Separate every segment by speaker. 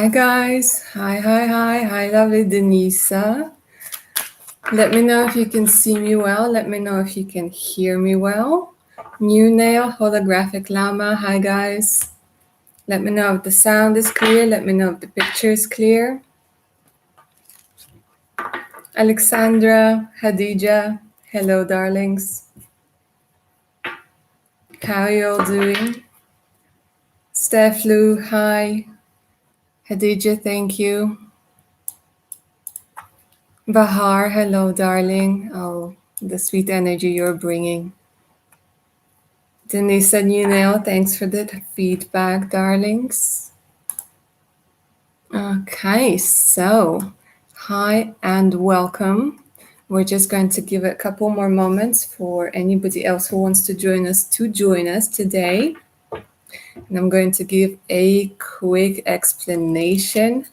Speaker 1: Hi guys. Hi, lovely Denisa. Let me know if you can see me well. Let me know if you can hear me well. New Nail, Holographic Llama. Hi guys. Let me know if the sound is clear. Let me know if the picture is clear. Alexandra, Hadija. Hello, darlings. How are you all doing? Steph Lou, hi. Hadija, thank you. Bahar, hello, darling. Oh, the sweet energy you're bringing. Denisa Nuneo, thanks for the feedback, darlings. Okay, so hi and welcome. We're just going to give it a couple more moments for anybody else who wants to join us today. And I'm going to give a quick explanation.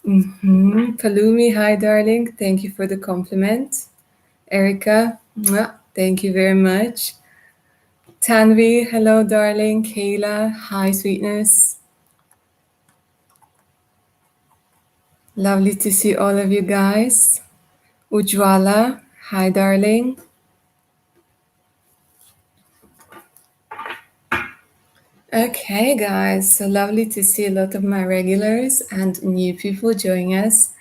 Speaker 1: Palumi, hi, darling. Thank you for the compliment. Erica, thank you very much. Tanvi, hello, darling. Kayla, hi, sweetness. Lovely to see all of you guys. Ujwala, hi, darling. Okay, guys, so lovely to see a lot of my regulars and new people joining us.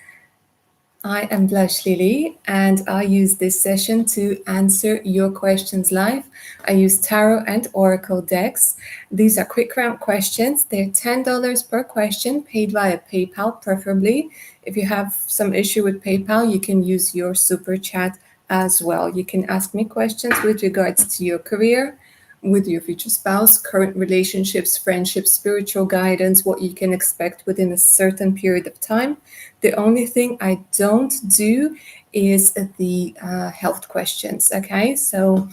Speaker 1: I am Blush Lily, and I use this session to answer your questions live. I use tarot and oracle decks. These are quick round questions. They're $10 per question, paid via PayPal, preferably. If you have some issue with PayPal, you can use your super chat as well. You can ask me questions with regards to your career, with your future spouse, current relationships, friendships, spiritual guidance, what you can expect within a certain period of time. The only thing I don't do is the health questions. Okay, so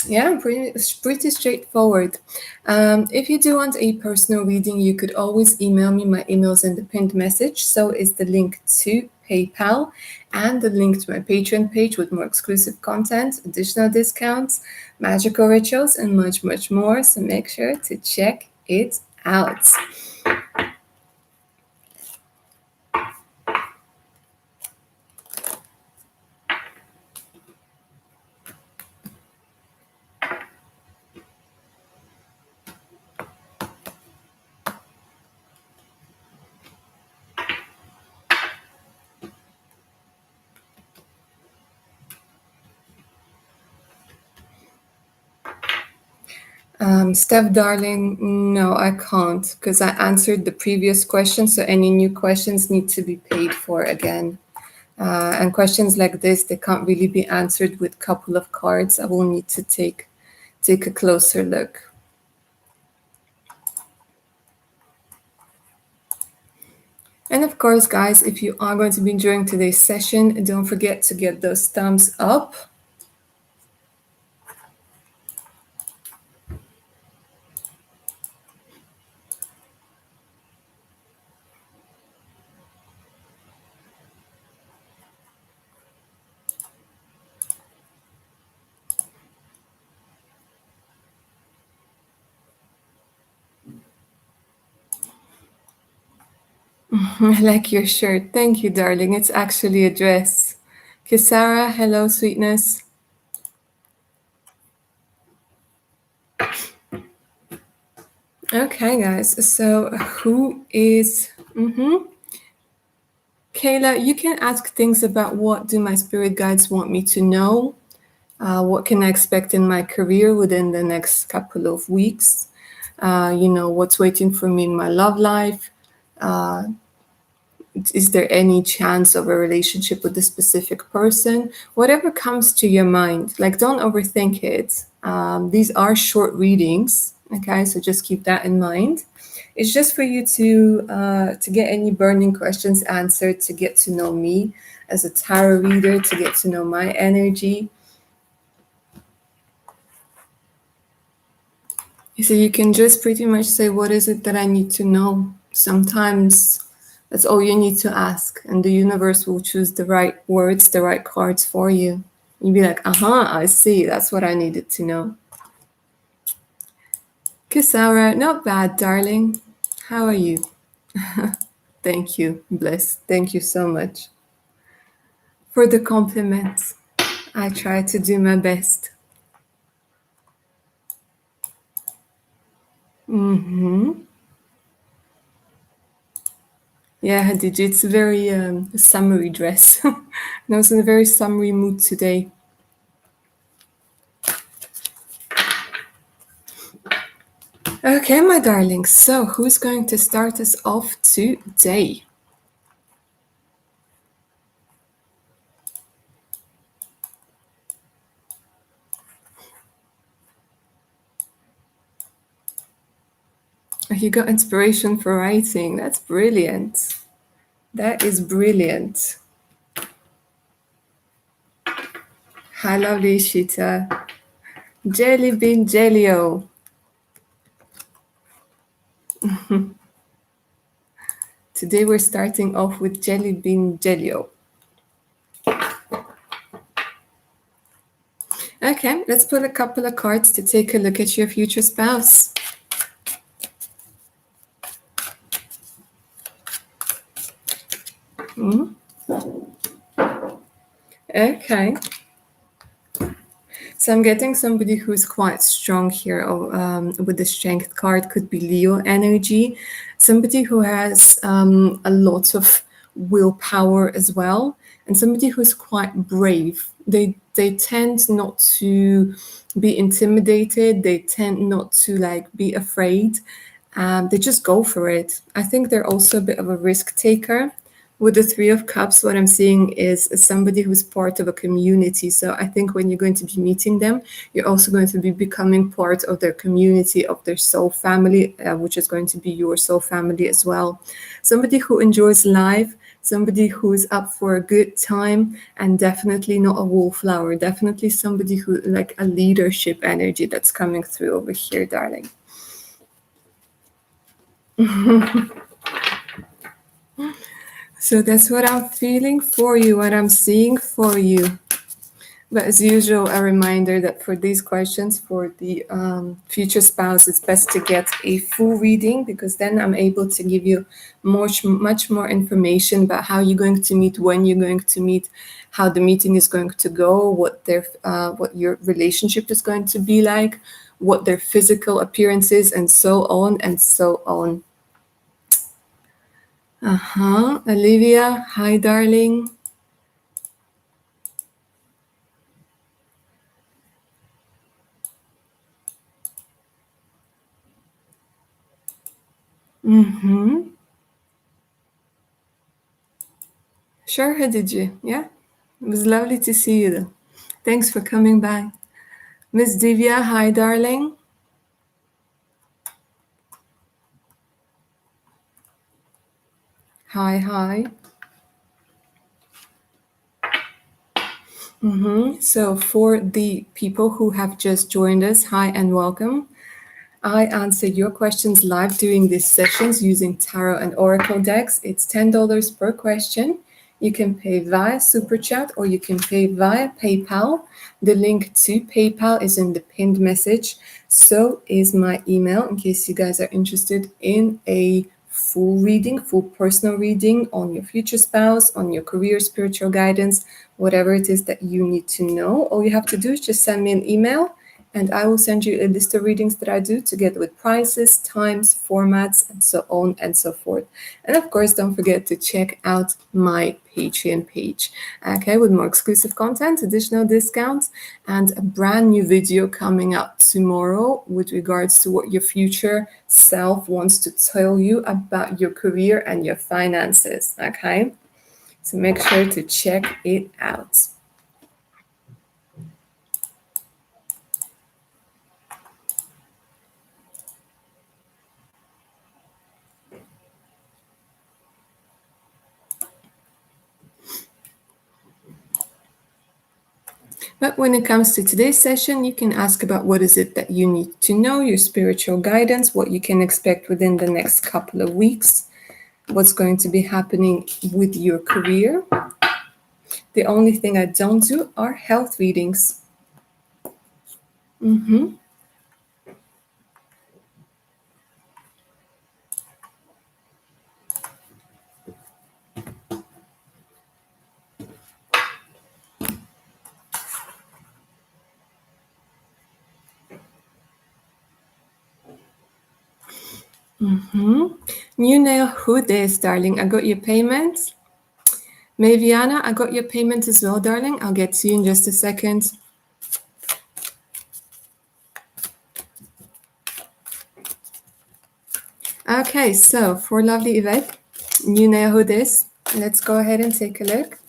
Speaker 1: yeah, pretty straightforward. If you do want a personal reading, you could always email me. My email's in the pinned message. So is the link to PayPal and the link to my Patreon page with more exclusive content, additional discounts, magical rituals, and much, much more. So make sure to check it out. Steph, darling, no, I can't because I answered the previous question. So any new questions need to be paid for again. And questions like this, they can't really be answered with a couple of cards. I will need to take a closer look. And of course, guys, if you are going to be enjoying today's session, don't forget to get those thumbs up. I like your shirt. Thank you, darling. It's actually a dress. Kisara, hello, sweetness. Okay, guys. So who is... Kayla, you can ask things about what do my spirit guides want me to know? What can I expect in my career within the next couple of weeks? What's waiting for me in my love life? Is there any chance of a relationship with a specific person? Whatever comes to your mind, like don't overthink it. These are short readings, okay? So just keep that in mind. It's just for you to get any burning questions answered, to get to know me as a tarot reader, to get to know my energy. So you can just pretty much say, what is it that I need to know? Sometimes that's all you need to ask, and the universe will choose the right words, the right cards for you. You'll be like, I see, that's what I needed to know. Kisara, not bad, darling. How are you? Thank you, Bliss. Thank you so much for the compliments. I try to do my best. Yeah, Hadiji, it's a very summery dress. I was in a very summery mood today. Okay, my darlings. So, who's going to start us off today? You got inspiration for writing. That's brilliant. That is brilliant. Hi, lovely Shita. Jelly bean Jellio. Today we're starting off with Jelly bean Jellio. Okay, let's pull a couple of cards to take a look at your future spouse. Okay. So I'm getting somebody who's quite strong here with the strength card, could be Leo energy. Somebody who has a lot of willpower as well, and somebody who's quite brave. They tend not to be intimidated. They tend not to like be afraid. They just go for it. I think they're also a bit of a risk taker. With the Three of Cups, what I'm seeing is somebody who's part of a community. So I think when you're going to be meeting them, you're also going to be becoming part of their community, of their soul family, which is going to be your soul family as well. Somebody who enjoys life, somebody who is up for a good time, and definitely not a wallflower. Definitely somebody who like a leadership energy that's coming through over here, darling. So that's what I'm feeling for you, what I'm seeing for you. But as usual, a reminder that for these questions, for the future spouse, it's best to get a full reading because then I'm able to give you much more information about how you're going to meet, when you're going to meet, how the meeting is going to go, what your relationship is going to be like, what their physical appearance is, and so on and so on. Olivia, hi, darling. Sure, Hadiji. Yeah, it was lovely to see you though. Thanks for coming by. Miss Divya, hi, darling. Hi, hi. So, for the people who have just joined us, hi and welcome. I answer your questions live during these sessions using tarot and oracle decks. It's $10 per question. You can pay via Super Chat or you can pay via PayPal. The link to PayPal is in the pinned message. So is my email in case you guys are interested in a full reading, full personal reading on your future spouse, on your career, spiritual guidance, whatever it is that you need to know. All you have to do is just send me an email and I will send you a list of readings that I do together with prices, times, formats, and so on and so forth. And of course, don't forget to check out my Patreon page, okay, with more exclusive content, additional discounts, and a brand new video coming out tomorrow with regards to what your future self wants to tell you about your career and your finances, okay? So make sure to check it out. But when it comes to today's session, you can ask about what is it that you need to know, your spiritual guidance, what you can expect within the next couple of weeks, what's going to be happening with your career. The only thing I don't do are health readings. New nail, who this, darling? I got your payment. Maviana, I got your payment as well, darling. I'll get to you in just a second. Okay, so for lovely Yvette, you know who this. Let's go ahead and take a look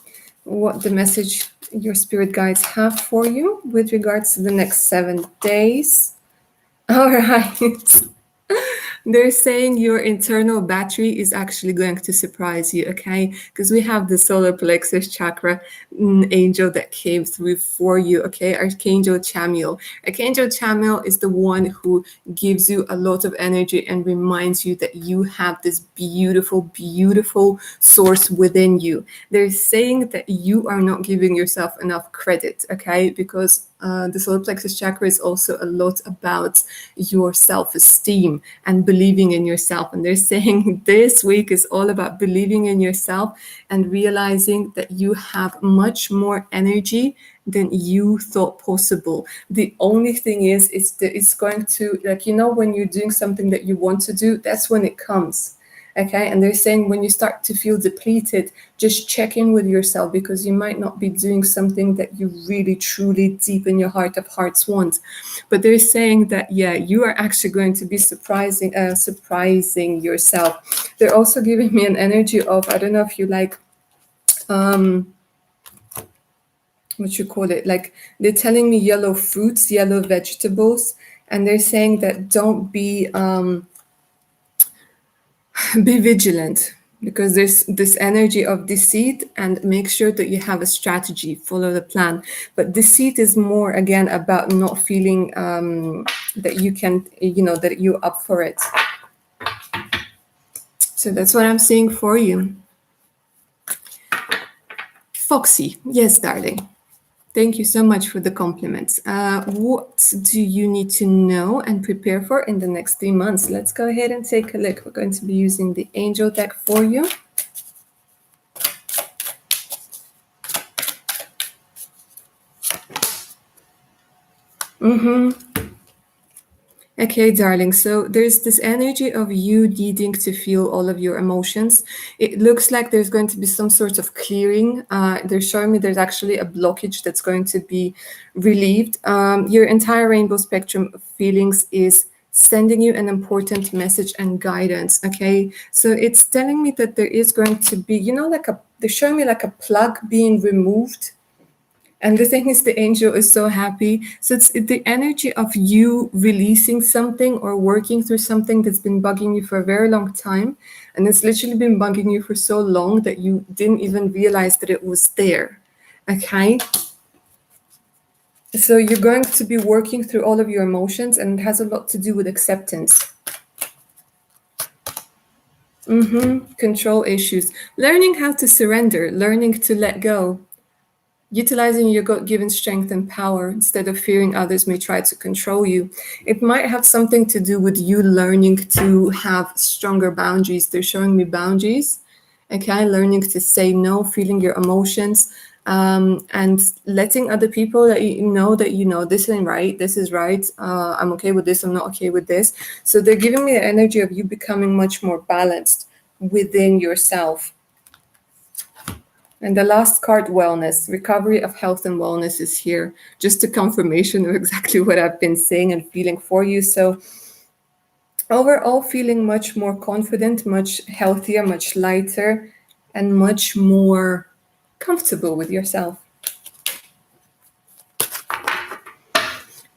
Speaker 1: what the message your spirit guides have for you with regards to the next 7 days. All right. They're saying your internal battery is actually going to surprise you, okay? Because we have the solar plexus chakra angel that came through for you, okay? Archangel Chamuel. Archangel Chamuel is the one who gives you a lot of energy and reminds you that you have this beautiful, beautiful source within you. They're saying that you are not giving yourself enough credit, okay? Because the solar plexus chakra is also a lot about your self-esteem and believing in yourself. And they're saying this week is all about believing in yourself and realizing that you have much more energy than you thought possible. The only thing is, it's going to, like, when you're doing something that you want to do, that's when it comes. Okay, and they're saying when you start to feel depleted, just check in with yourself, because you might not be doing something that you really truly deep in your heart of hearts want. But they're saying that, yeah, you are actually going to be surprising yourself. They're also giving me an energy of, I don't know if you like, what you call it, like, they're telling me yellow fruits, yellow vegetables, and they're saying that don't be vigilant, because there's this energy of deceit, and make sure that you have a strategy, follow the plan. But deceit is more, again, about not feeling that you can, that you're up for it. So that's what I'm seeing for you. Foxy, yes, darling. Thank you so much for the compliments. What do you need to know and prepare for in the next 3 months? Let's go ahead and take a look. We're going to be using the angel deck for you. Okay, darling. So there's this energy of you needing to feel all of your emotions. It looks like there's going to be some sort of clearing. They're showing me there's actually a blockage that's going to be relieved. Your entire rainbow spectrum of feelings is sending you an important message and guidance. Okay, so it's telling me that there is going to be, they're showing me like a plug being removed. And the thing is, the angel is so happy. So it's the energy of you releasing something or working through something that's been bugging you for a very long time. And it's literally been bugging you for so long that you didn't even realize that it was there. Okay. So you're going to be working through all of your emotions, and it has a lot to do with acceptance. Control issues. Learning how to surrender, learning to let go. Utilizing your God-given strength and power instead of fearing others may try to control you. It might have something to do with you learning to have stronger boundaries. They're showing me boundaries. Okay, learning to say no, feeling your emotions, and letting other people that this ain't right, this is right. I'm okay with this, I'm not okay with this. So they're giving me the energy of you becoming much more balanced within yourself. And the last card, wellness, recovery of health and wellness, is here. Just a confirmation of exactly what I've been saying and feeling for you. So overall, feeling much more confident, much healthier, much lighter, and much more comfortable with yourself.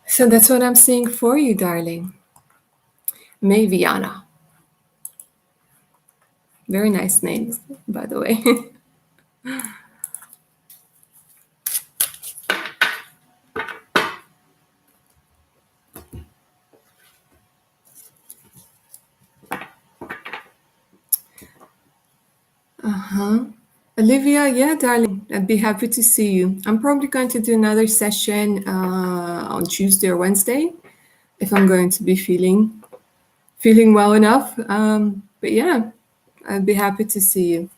Speaker 1: So that's what I'm seeing for you, darling. Maviana. Very nice names, by the way. Olivia, yeah, darling, I'd be happy to see you. I'm probably going to do another session on Tuesday or Wednesday if I'm going to be feeling well enough. But yeah, I'd be happy to see you.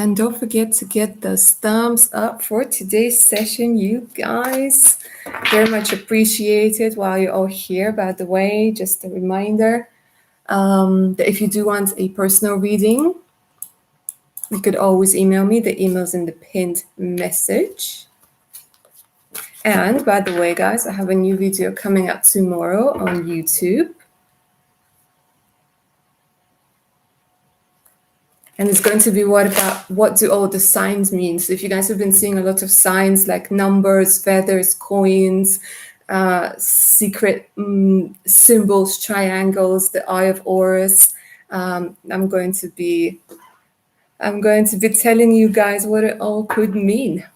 Speaker 1: And don't forget to get those thumbs up for today's session, you guys. Very much appreciated while you're all here. By the way, just a reminder that if you do want a personal reading, you could always email me. The email's in the pinned message. And by the way, guys, I have a new video coming out tomorrow on YouTube. And it's going to be what do all the signs mean? So if you guys have been seeing a lot of signs like numbers, feathers, coins, secret symbols, triangles, the Eye of Horus, I'm going to be telling you guys what it all could mean.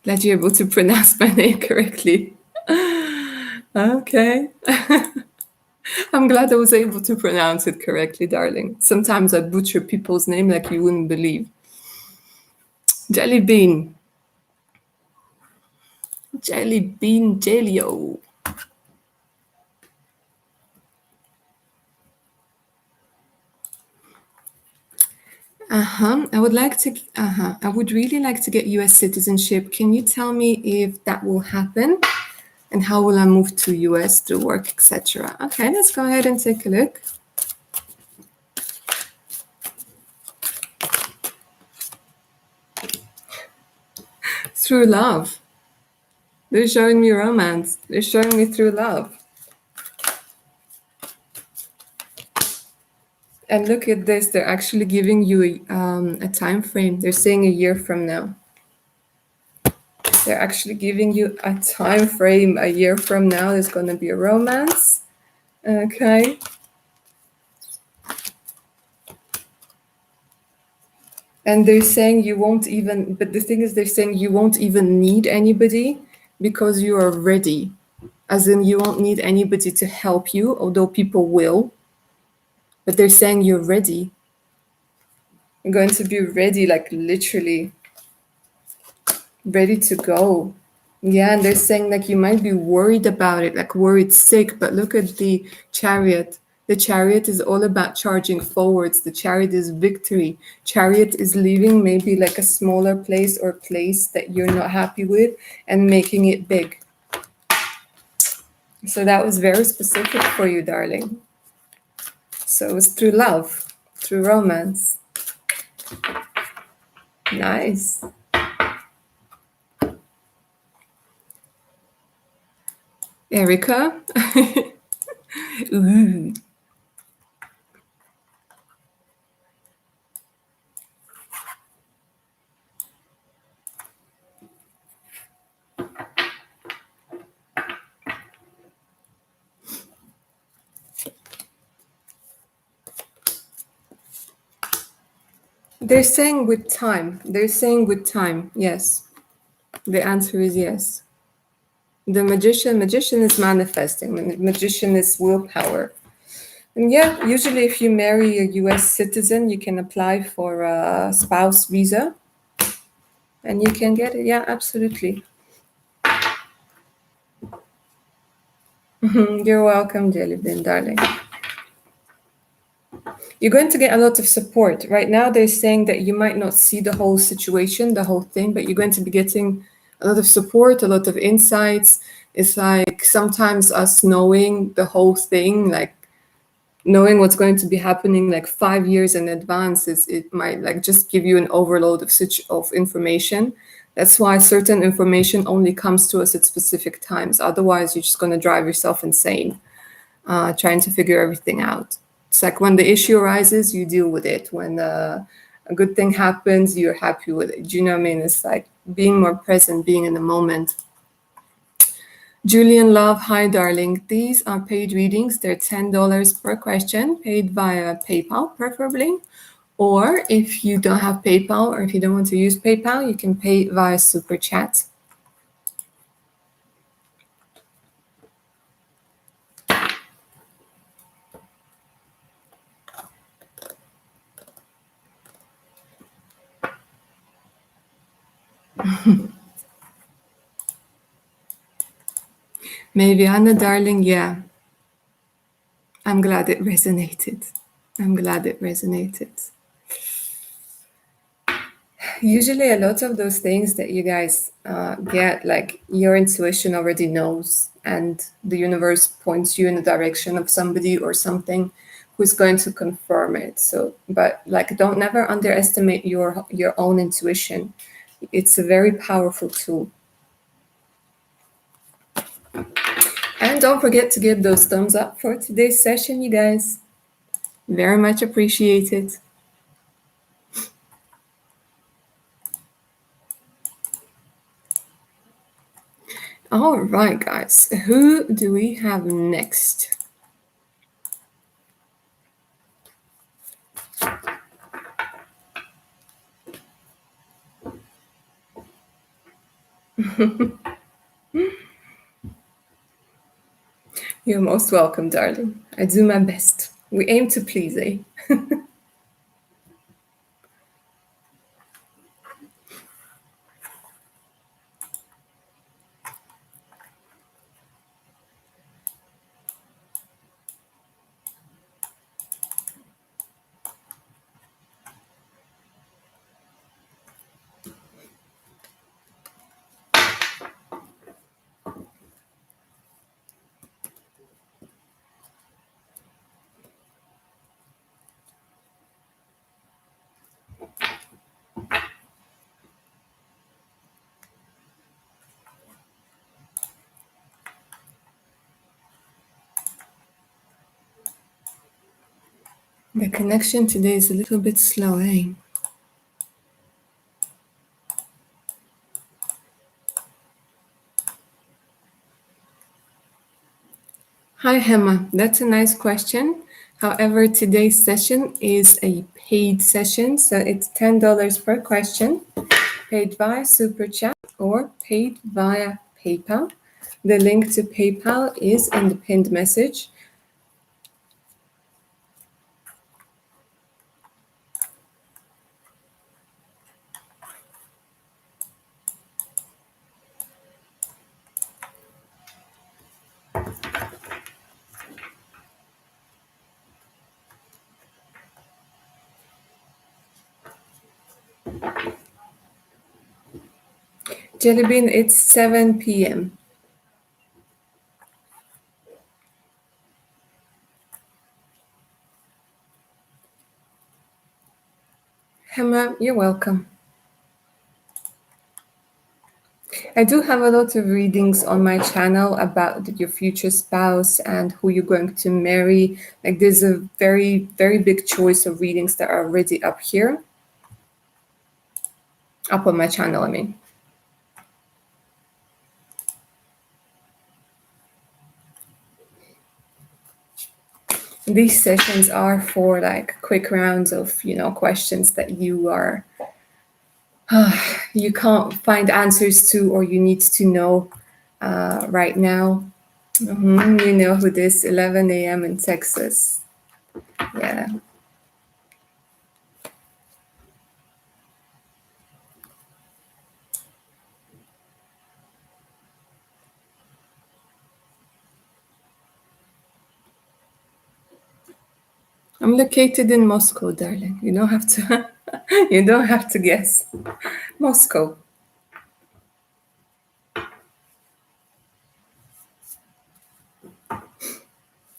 Speaker 1: Glad you're able to pronounce my name correctly. Okay. I'm glad I was able to pronounce it correctly, darling. Sometimes I butcher people's name like you wouldn't believe. Jelly bean. Jelly bean Jelio. I would really like to get US citizenship. Can you tell me if that will happen? And how will I move to US through work, etc.? Okay, let's go ahead and take a look. Through love. They're showing me romance. They're showing me through love. And look at this. They're actually giving you a time frame. They're saying a year from now. They're actually giving you a time frame. A year from now, there's going to be a romance. Okay. And they're saying you won't even, but the thing is, they're saying you won't even need anybody because you are ready. As in, you won't need anybody to help you, although people will. But they're saying you're ready. You're going to be ready, like literally ready to go. Yeah, and they're saying like you might be worried about it, like worried sick, but look at the Chariot. The Chariot is all about charging forwards. The Chariot is victory. Chariot is leaving maybe like a smaller place or place that you're not happy with and making it big. So that was very specific for you, darling. So it was through love, through romance. Nice. Erica. Ooh. They're saying with time. They're saying with time. Yes. The answer is yes. The magician is manifesting. The magician is willpower. And yeah, usually if you marry a US citizen, you can apply for a spouse visa and you can get it. Yeah, absolutely. You're welcome, Jellybean, darling. You're going to get a lot of support. Right now, they're saying that you might not see the whole situation, the whole thing, but you're going to be getting a lot of support, a lot of insights. It's like sometimes us knowing the whole thing, like knowing what's going to be happening like 5 years in advance, it might like just give you an overload of information. That's why certain information only comes to us at specific times. Otherwise, you're just going to drive yourself insane trying to figure everything out. It's like when the issue arises, you deal with it. When a good thing happens, you're happy with it. Do you know what I mean? It's like being more present, being in the moment. Julian Love, hi darling. These are paid readings. They're $10 per question, paid via PayPal preferably. Or if you don't have PayPal or if you don't want to use PayPal, you can pay via Super Chat. Maybe Anna, darling, yeah. I'm glad it resonated. I'm glad it resonated. Usually, a lot of those things that you guys get, like your intuition already knows, and the universe points you in the direction of somebody or something who's going to confirm it. So, but like, don't never underestimate your own intuition. It's a very powerful tool. And don't forget to give those thumbs up for today's session, you guys. Very much appreciated. All right, guys. Who do we have next? You're most welcome, darling. I do my best. We aim to please, eh? The connection today is a little bit slow, eh? Hi, Hema. That's a nice question. However, today's session is a paid session, so it's $10 per question, paid via Super Chat or paid via PayPal. The link to PayPal is in the pinned message. Jellybean, it's 7 p.m. Hema, you're welcome. I do have a lot of readings on my channel about your future spouse and who you're going to marry. Like, there's a very, very big choice of readings that are already up here. Up on my channel, I mean. These sessions are for like quick rounds of, questions that you can't find answers to or you need to know right now. You know who this 11 a.m. in Texas. Yeah. I'm located in Moscow, darling. You don't have to you don't have to guess. Moscow.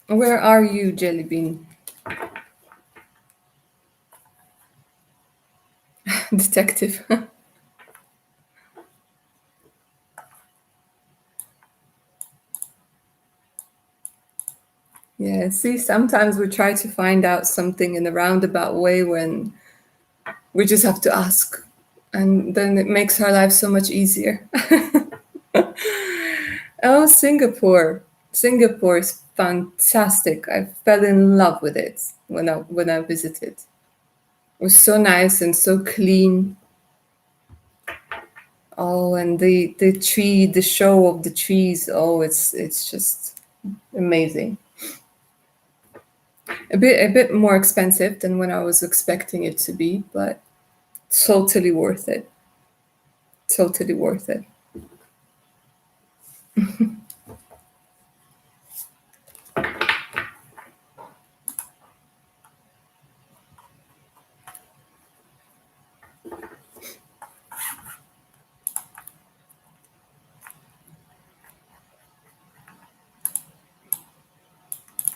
Speaker 1: Where are you, Jellybean? Detective. Yeah, see, sometimes we try to find out something in a roundabout way when we just have to ask. And then it makes our life so much easier. Oh, Singapore. Singapore is fantastic. I fell in love with it when I visited. It was so nice and so clean. Oh, and the show of the trees. Oh, it's just amazing. A bit more expensive than when I was expecting it to be, but totally worth it. Totally worth it.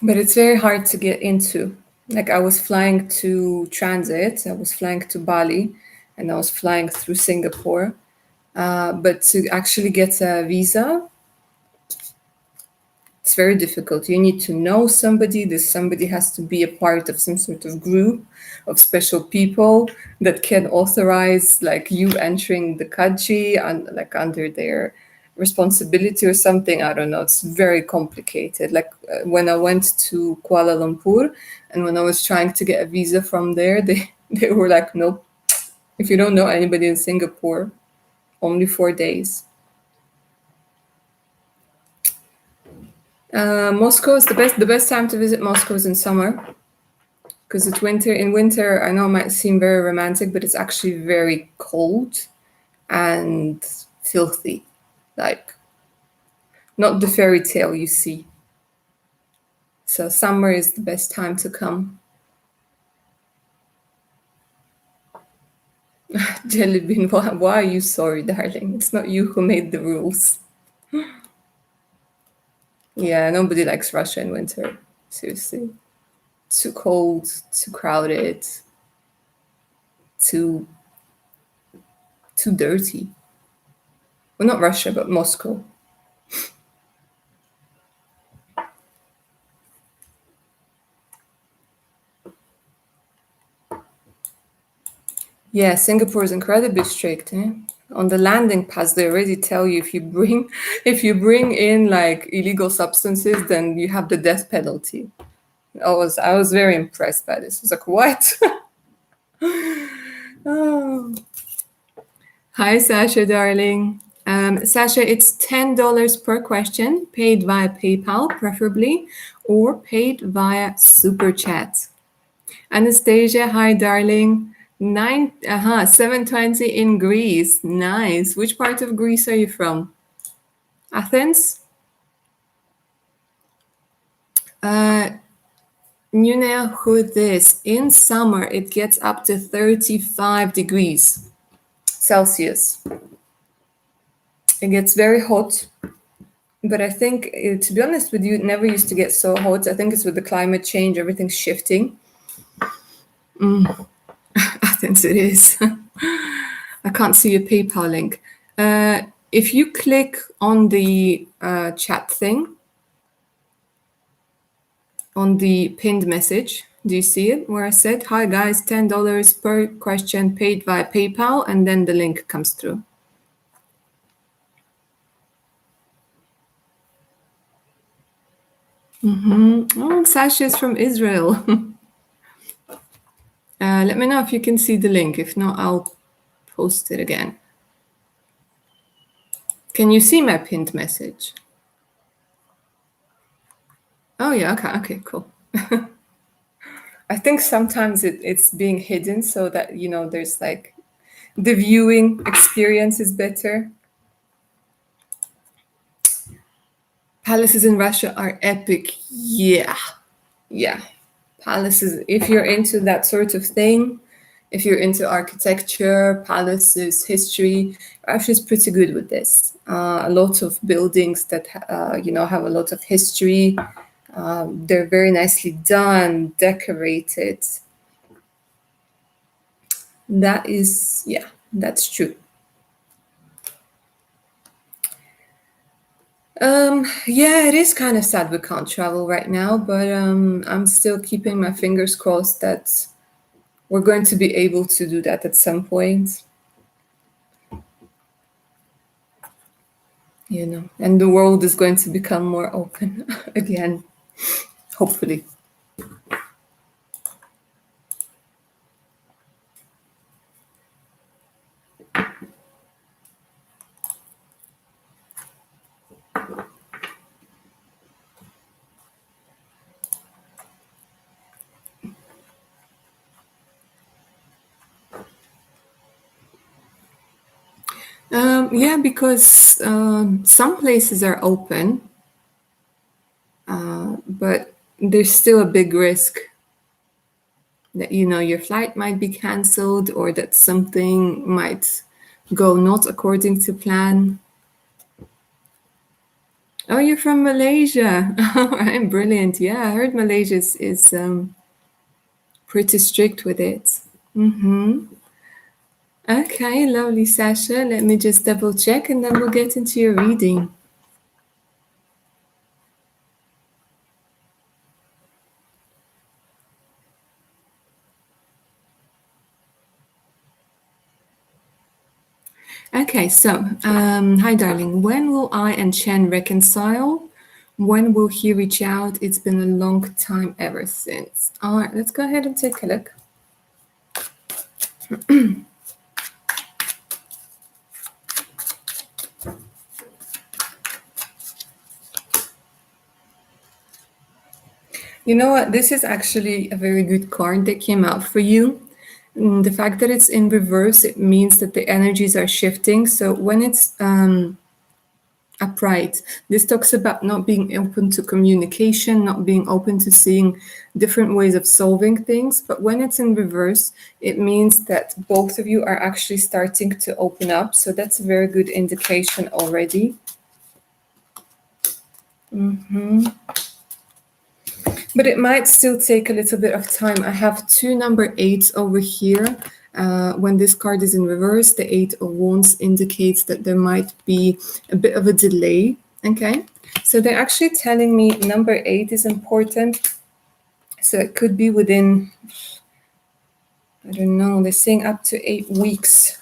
Speaker 1: But it's very hard to get into. Like I was flying to transit, I was flying to Bali, and I was flying through Singapore. But to actually get a visa, it's very difficult. You need to know somebody. This somebody has to be a part of some sort of group of special people that can authorize like you entering the country and like under their responsibility or something. I don't know. It's very complicated. Like when I went to Kuala Lumpur and when I was trying to get a visa from there, they were like, nope. If you don't know anybody in Singapore, only 4 days. Moscow is the best. The best time to visit Moscow is in summer because it's winter. In winter, I know it might seem very romantic, but it's actually very cold and filthy. Like not the fairy tale you see. So summer is the best time to come. Jelly bean, why are you sorry, darling? It's not you who made the rules. Yeah, nobody likes Russia in winter. Seriously. Too cold, too crowded, too dirty. Well, not Russia, but Moscow. Yeah, Singapore is incredibly strict. Eh? On the landing pass, they already tell you if you bring in like illegal substances, then you have the death penalty. I was very impressed by this. I was like, what? Oh. Hi, Sasha, darling. Sasha, it's $10 per question, paid via PayPal, preferably, or paid via Super Chat. Anastasia, hi, darling. 7:20 in Greece. Nice. Which part of Greece are you from? Athens? Nunea, who this? In summer, it gets up to 35 degrees Celsius. It gets very hot, but I think, to be honest with you, it never used to get so hot. I think it's with the climate change, everything's shifting. Athens, it is. I can't see your PayPal link. If you click on the chat thing, on the pinned message, do you see it where I said, hi guys, $10 per question paid via PayPal, and then the link comes through. Oh, Sasha is from Israel. Let me know if you can see the link. If not, I'll post it again. Can you see my pinned message? Oh yeah, okay, cool. I think sometimes it's being hidden so that, you know, there's like the viewing experience is better. Palaces in Russia are epic. Yeah. Palaces, if you're into that sort of thing, if you're into architecture, palaces, history, Russia is pretty good with this. A lot of buildings that, have a lot of history. They're very nicely done, decorated. That's true. It is kind of sad we can't travel right now, but I'm still keeping my fingers crossed that we're going to be able to do that at some point. And the world is going to become more open again, hopefully. Because some places are open, but there's still a big risk that, your flight might be canceled or that something might go not according to plan. Oh, you're from Malaysia. All right, brilliant. Yeah, I heard Malaysia is pretty strict with it. Mm-hmm. Okay, lovely, Sasha. Let me just double check and then we'll get into your reading. Okay, so, hi, darling. When will I and Chen reconcile? When will he reach out? It's been a long time ever since. All right, let's go ahead and take a look. You know what? This is actually a very good card that came out for you. The fact that it's in reverse, it means that the energies are shifting. So when it's upright, this talks about not being open to communication, not being open to seeing different ways of solving things. But when it's in reverse, it means that both of you are actually starting to open up. So that's a very good indication already. But it might still take a little bit of time. I have two number 8s over here. When this card is in reverse, the 8 of Wands indicates that there might be a bit of a delay. Okay, so they're actually telling me number 8 is important. So it could be within, I don't know, they're saying up to 8 weeks.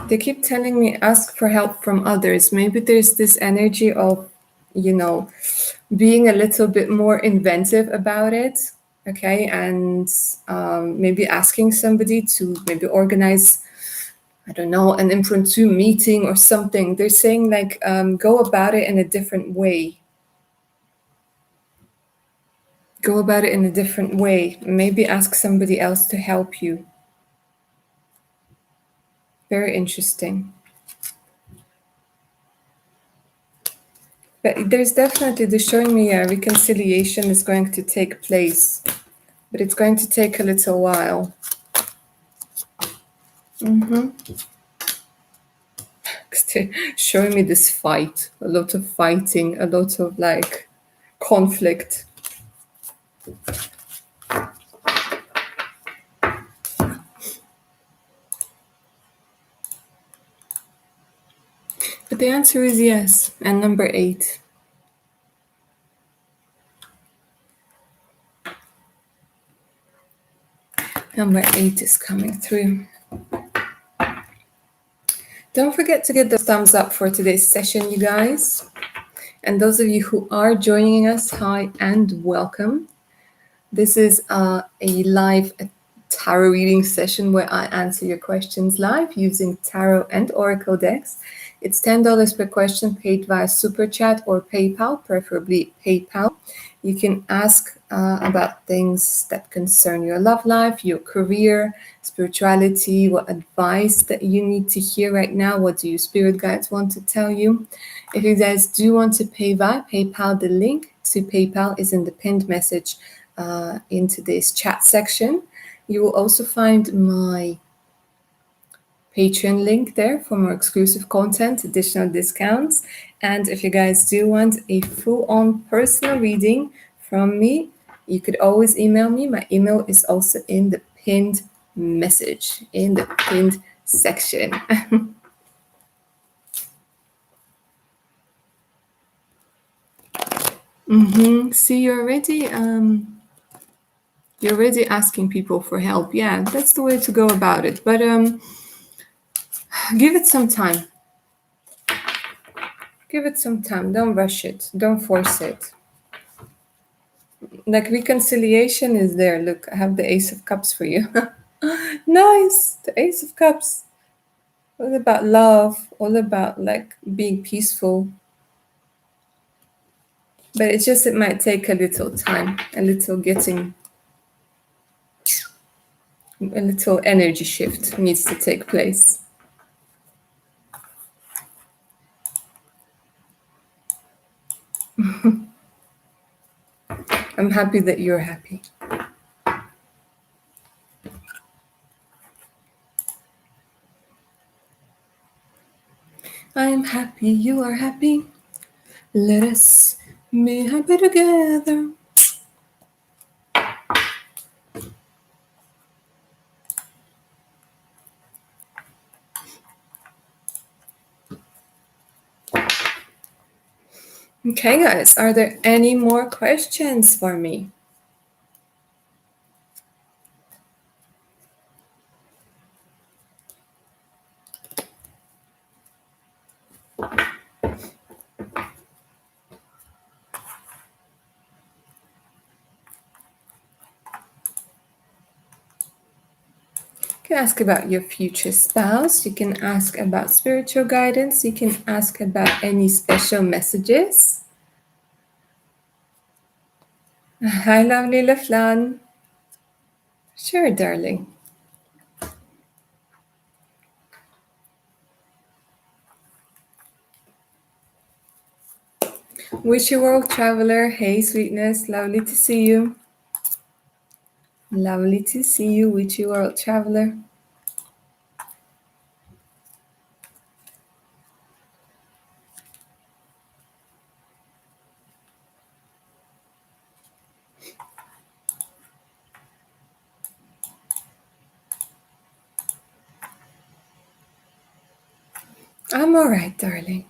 Speaker 1: They keep telling me ask for help from others. Maybe there's this energy of, being a little bit more inventive about it. Okay, and maybe asking somebody to maybe organize, I don't know, an impromptu meeting or something. They're saying like go about it in a different way. Go about it in a different way. Maybe ask somebody else to help you. Very interesting. But there's definitely, they're showing me a reconciliation is going to take place, but it's going to take a little while. They're showing me this fight, a lot of fighting, a lot of like conflict. But the answer is yes, and number 8. Number 8 is coming through. Don't forget to get the thumbs up for today's session, you guys. And those of you who are joining us, hi and welcome. This is a live tarot reading session where I answer your questions live using tarot and oracle decks. It's $10 per question, paid via Super Chat or PayPal, preferably PayPal. You can ask about things that concern your love life, your career, spirituality, what advice that you need to hear right now, what do your spirit guides want to tell you. If you guys do want to pay via PayPal, the link to PayPal is in the pinned message in today's chat section. You will also find my Patreon link there for more exclusive content, additional discounts. And if you guys do want a full-on personal reading from me, you could always email me. My email is also in the pinned message, in the pinned section. See, you're already asking people for help. Yeah, that's the way to go about it. But give it some time. Give it some time. Don't rush it. Don't force it. Like reconciliation is there. Look, I have the Ace of Cups for you. Nice. The Ace of Cups. All about love. All about like being peaceful. But it's just it might take a little time, a little energy shift needs to take place. I'm happy that you're happy. I'm happy, you are happy. Let us be happy together. Okay, guys, are there any more questions for me? You can ask about your future spouse. You can ask about spiritual guidance. You can ask about any special messages. Hi, lovely Laflan. Sure, darling. Witchy World Traveler. Hey, sweetness. Lovely to see you. Lovely to see you, Witchy World Traveler. I'm all right, darling.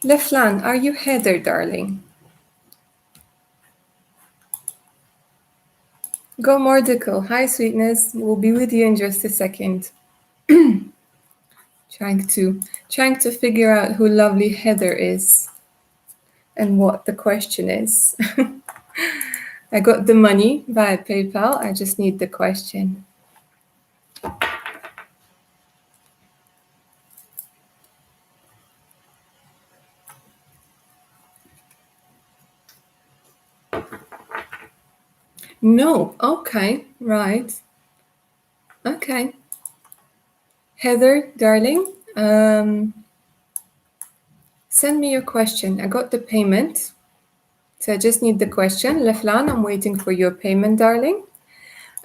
Speaker 1: Leflan, are you Heather, darling? Go Mordical. Hi, sweetness. We'll be with you in just a second. trying to figure out who lovely Heather is and what the question is. I got the money via PayPal. I just need the question. No. Okay. Right. Okay. Heather, darling, send me your question. I got the payment. So I just need the question. Leflan, I'm waiting for your payment, darling.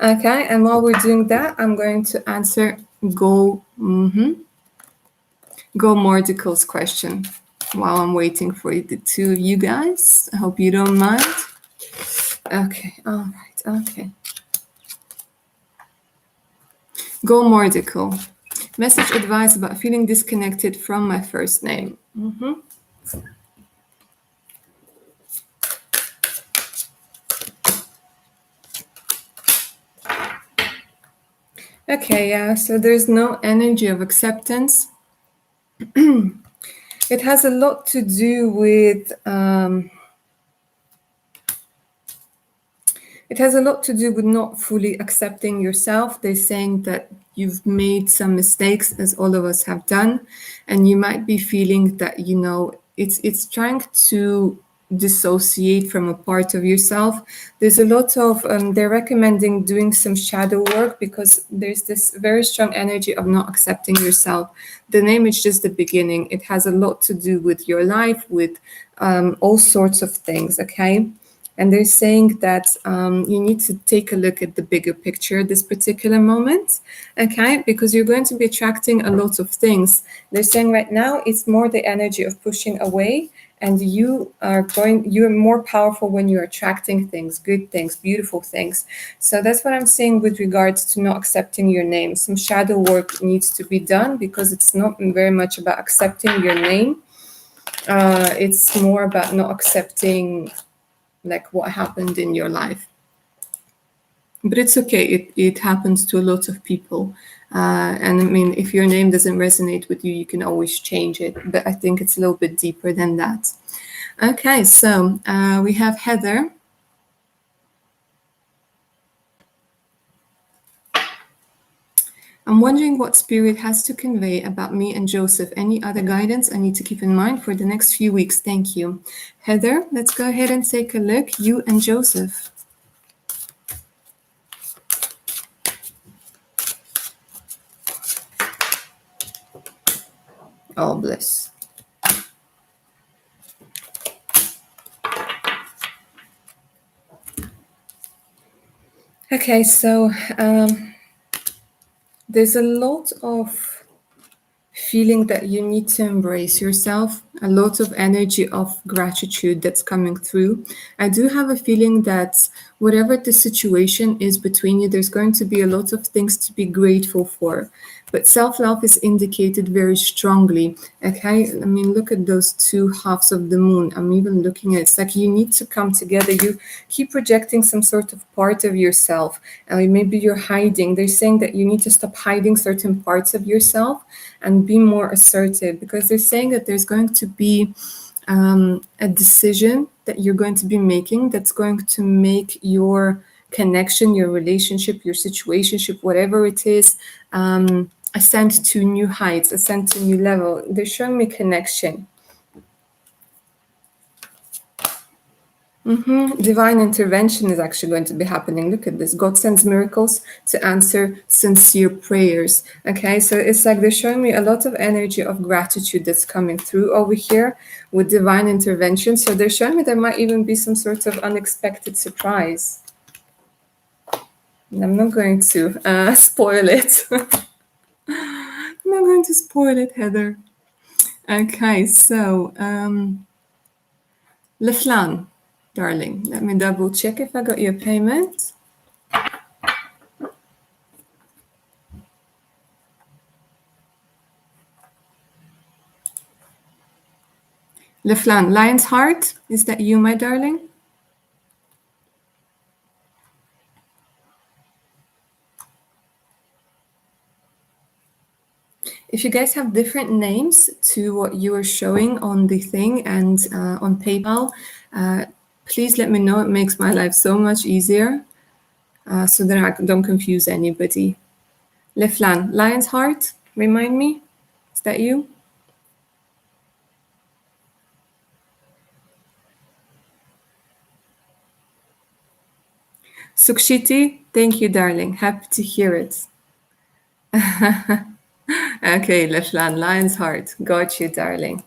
Speaker 1: Okay, and while we're doing that, I'm going to answer Go Mordical's question while I'm waiting for the two of you guys. I hope you don't mind. Okay, all right, okay. Go Mordical. Message advice about feeling disconnected from my first name. Okay, yeah, so there's no energy of acceptance. It has a lot to do with not fully accepting yourself. They're saying that you've made some mistakes, as all of us have done, and you might be feeling that, you know, it's trying to dissociate from a part of yourself. There's a lot of they're recommending doing some shadow work because there's this very strong energy of not accepting yourself. The name is just the beginning. It has a lot to do with your life, with all sorts of things. Okay. And they're saying that you need to take a look at the bigger picture this particular moment, okay? Because you're going to be attracting a lot of things. They're saying right now it's more the energy of pushing away, and you're more powerful when you're attracting things, good things, beautiful things. So that's what I'm saying with regards to not accepting your name. Some shadow work needs to be done because it's not very much about accepting your name. It's more about not accepting like what happened in your life. But it's okay. It happens to a lot of people. And I mean, if your name doesn't resonate with you, you can always change it. But I think it's a little bit deeper than that. Okay, so we have Heather. I'm wondering what spirit has to convey about me and Joseph. Any other guidance I need to keep in mind for the next few weeks? Thank you. Heather, let's go ahead and take a look. You and Joseph. Oh, bless. Okay, so there's a lot of feeling that you need to embrace yourself, a lot of energy of gratitude that's coming through. I do have a feeling that whatever the situation is between you, there's going to be a lot of things to be grateful for. But self-love is indicated very strongly. Okay, I mean, look at those two halves of the moon. I'm even looking at it's like you need to come together. You keep projecting some sort of part of yourself. Maybe you're hiding. They're saying that you need to stop hiding certain parts of yourself and be more assertive, because they're saying that there's going to be a decision that you're going to be making that's going to make your connection, your relationship, your situationship, whatever it is, ascend to new heights, ascend to new level. They're showing me connection. Divine intervention is actually going to be happening. Look at this. God sends miracles to answer sincere prayers. Okay, so it's like they're showing me a lot of energy of gratitude that's coming through over here with divine intervention. So they're showing me there might even be some sort of unexpected surprise. And I'm not going to spoil it. I'm not going to spoil it, Heather. Okay, so Leflan, darling, let me double check if I got your payment. Leflan, Lion's Heart, is that you, my darling? If you guys have different names to what you are showing on the thing and on PayPal, please let me know. It makes my life so much easier so that I don't confuse anybody. Leflan, Lion's Heart, remind me, is that you? Sukshiti, thank you, darling. Happy to hear it. Okay, Leflan, Lion's Heart. Got you, darling.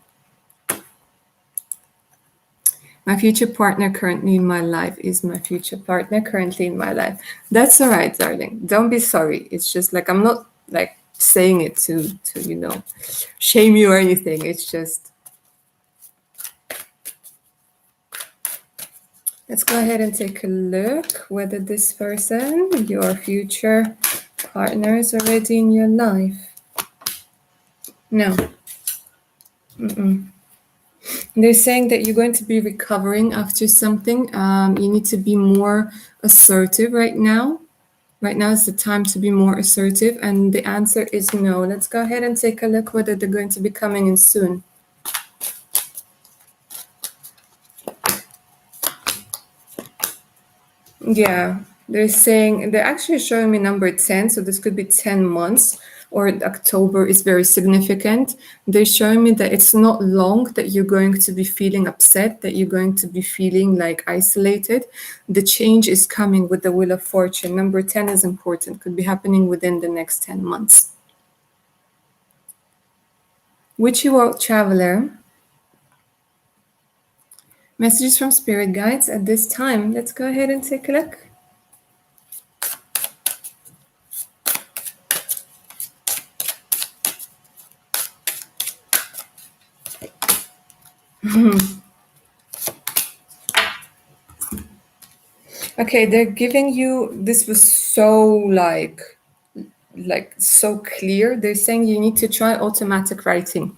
Speaker 1: My future partner currently in my life is my future partner currently in my life. That's all right, darling. Don't be sorry. It's just like I'm not like saying it to shame you or anything. It's just let's go ahead and take a look whether this person, your future partner, is already in your life. No. They're saying that you're going to be recovering after something. You need to be more assertive right now. Right now is the time to be more assertive, and the answer is no. Let's go ahead and take a look whether they're going to be coming in soon. Yeah, they're saying, they're actually showing me number 10, so this could be 10 months, or October is very significant. They're showing me that it's not long that you're going to be feeling upset, that you're going to be feeling like isolated. The change is coming with the Wheel of Fortune. Number 10 is important, could be happening within the next 10 months. Witchy World Traveler. Messages from spirit guides at this time. Let's go ahead and take a look. Okay, they're giving you, this was so like so clear. They're saying you need to try automatic writing,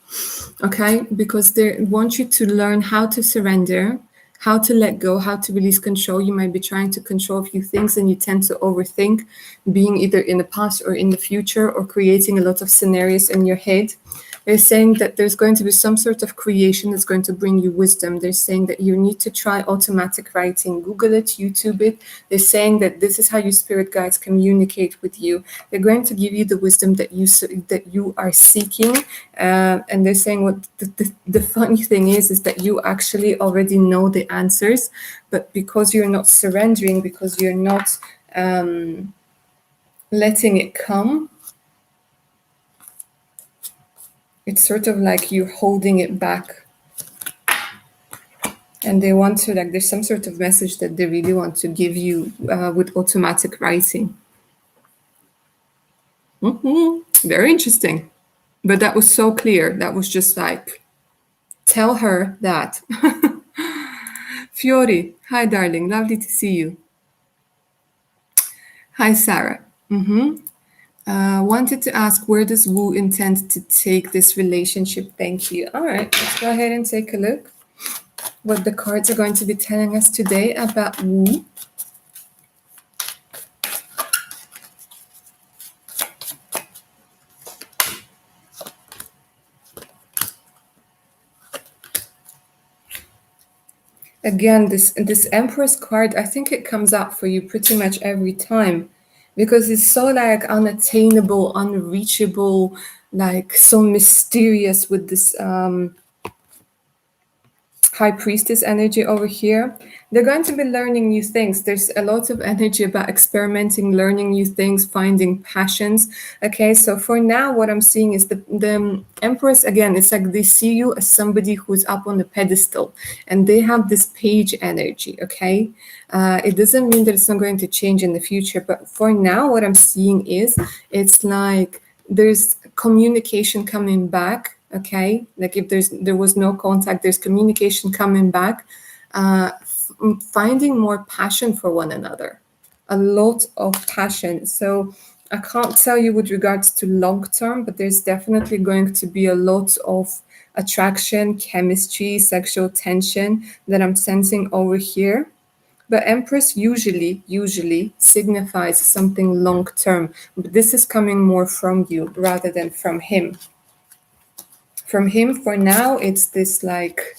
Speaker 1: okay? Because they want you to learn how to surrender, how to let go, how to release control. You might be trying to control a few things and you tend to overthink, being either in the past or in the future, or creating a lot of scenarios in your head. They're saying that there's going to be some sort of creation that's going to bring you wisdom. They're saying that you need to try automatic writing. Google it, YouTube it. They're saying that this is how your spirit guides communicate with you. They're going to give you the wisdom that you are seeking. And they're saying what the funny thing is that you actually already know the answers, but because you're not surrendering, because you're not letting it come, it's sort of like you're holding it back. And they want to, like, there's some sort of message that they really want to give you with automatic writing. Very interesting. But that was so clear. That was just like, tell her that. Fiori, hi darling, lovely to see you. Hi Sarah. Wanted to ask, where does Wu intend to take this relationship? Thank you. All right, let's go ahead and take a look what the cards are going to be telling us today about Wu. Again, this Empress card, I think it comes up for you pretty much every time because it's so like unattainable, unreachable, like so mysterious with this High Priestess energy over here. They're going to be learning new things. There's a lot of energy about experimenting, learning new things, finding passions. Okay, so for now, what I'm seeing is the Empress, again, it's like they see you as somebody who's up on the pedestal and they have this page energy, okay? It doesn't mean that it's not going to change in the future, but for now, what I'm seeing is it's like there's communication coming back, okay, like if there was no contact, there's communication coming back, finding more passion for one another, a lot of passion. So I can't tell you with regards to long term, but there's definitely going to be a lot of attraction, chemistry, sexual tension that I'm sensing over here. But Empress usually signifies something long term, but this is coming more from you rather than from him. From him, for now, it's this like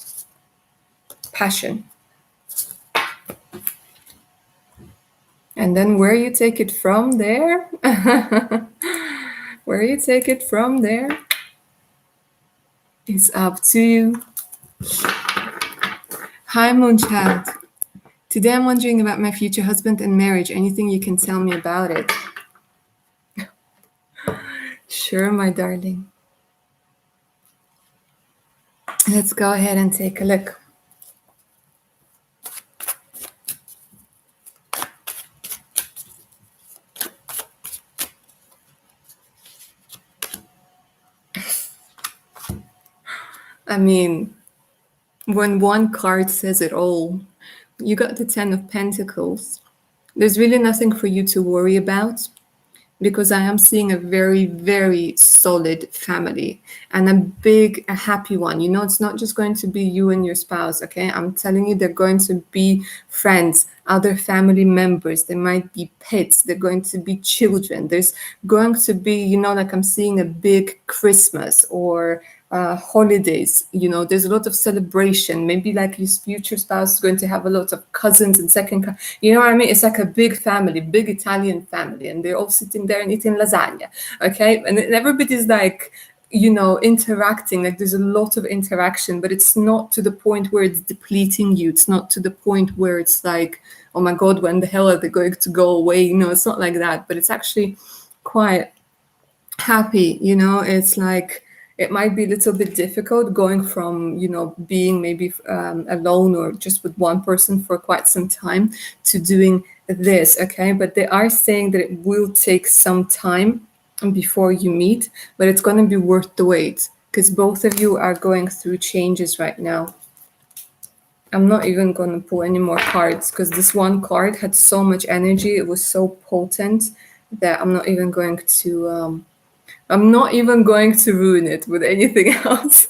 Speaker 1: passion. And then where you take it from there, where you take it from there is up to you. Hi, Moonchild. Today I'm wondering about my future husband and marriage. Anything you can tell me about it? Sure, my darling. Let's go ahead and take a look. I mean, when one card says it all, you got the 10 of Pentacles. There's really nothing for you to worry about because I am seeing a very, very solid family and a happy one. You know, it's not just going to be you and your spouse, okay? I'm telling you, they're going to be friends, other family members. There might be pets. They're going to be children. There's going to be, you know, like I'm seeing a big Christmas or holidays. You know, there's a lot of celebration. Maybe like your future spouse is going to have a lot of cousins and you know what I mean? It's like a big family, big Italian family, and they're all sitting there and eating lasagna, okay? And everybody's like, you know, interacting. Like there's a lot of interaction, but it's not to the point where it's depleting you. It's not to the point where it's like, oh my God, when the hell are they going to go away? You know, it's not like that, but it's actually quite happy. You know, it's like it might be a little bit difficult going from, you know, being maybe alone or just with one person for quite some time to doing this, okay? But they are saying that it will take some time before you meet, but it's going to be worth the wait because both of you are going through changes right now. I'm not even going to pull any more cards because this one card had so much energy. It was so potent that I'm not even going to ruin it with anything else.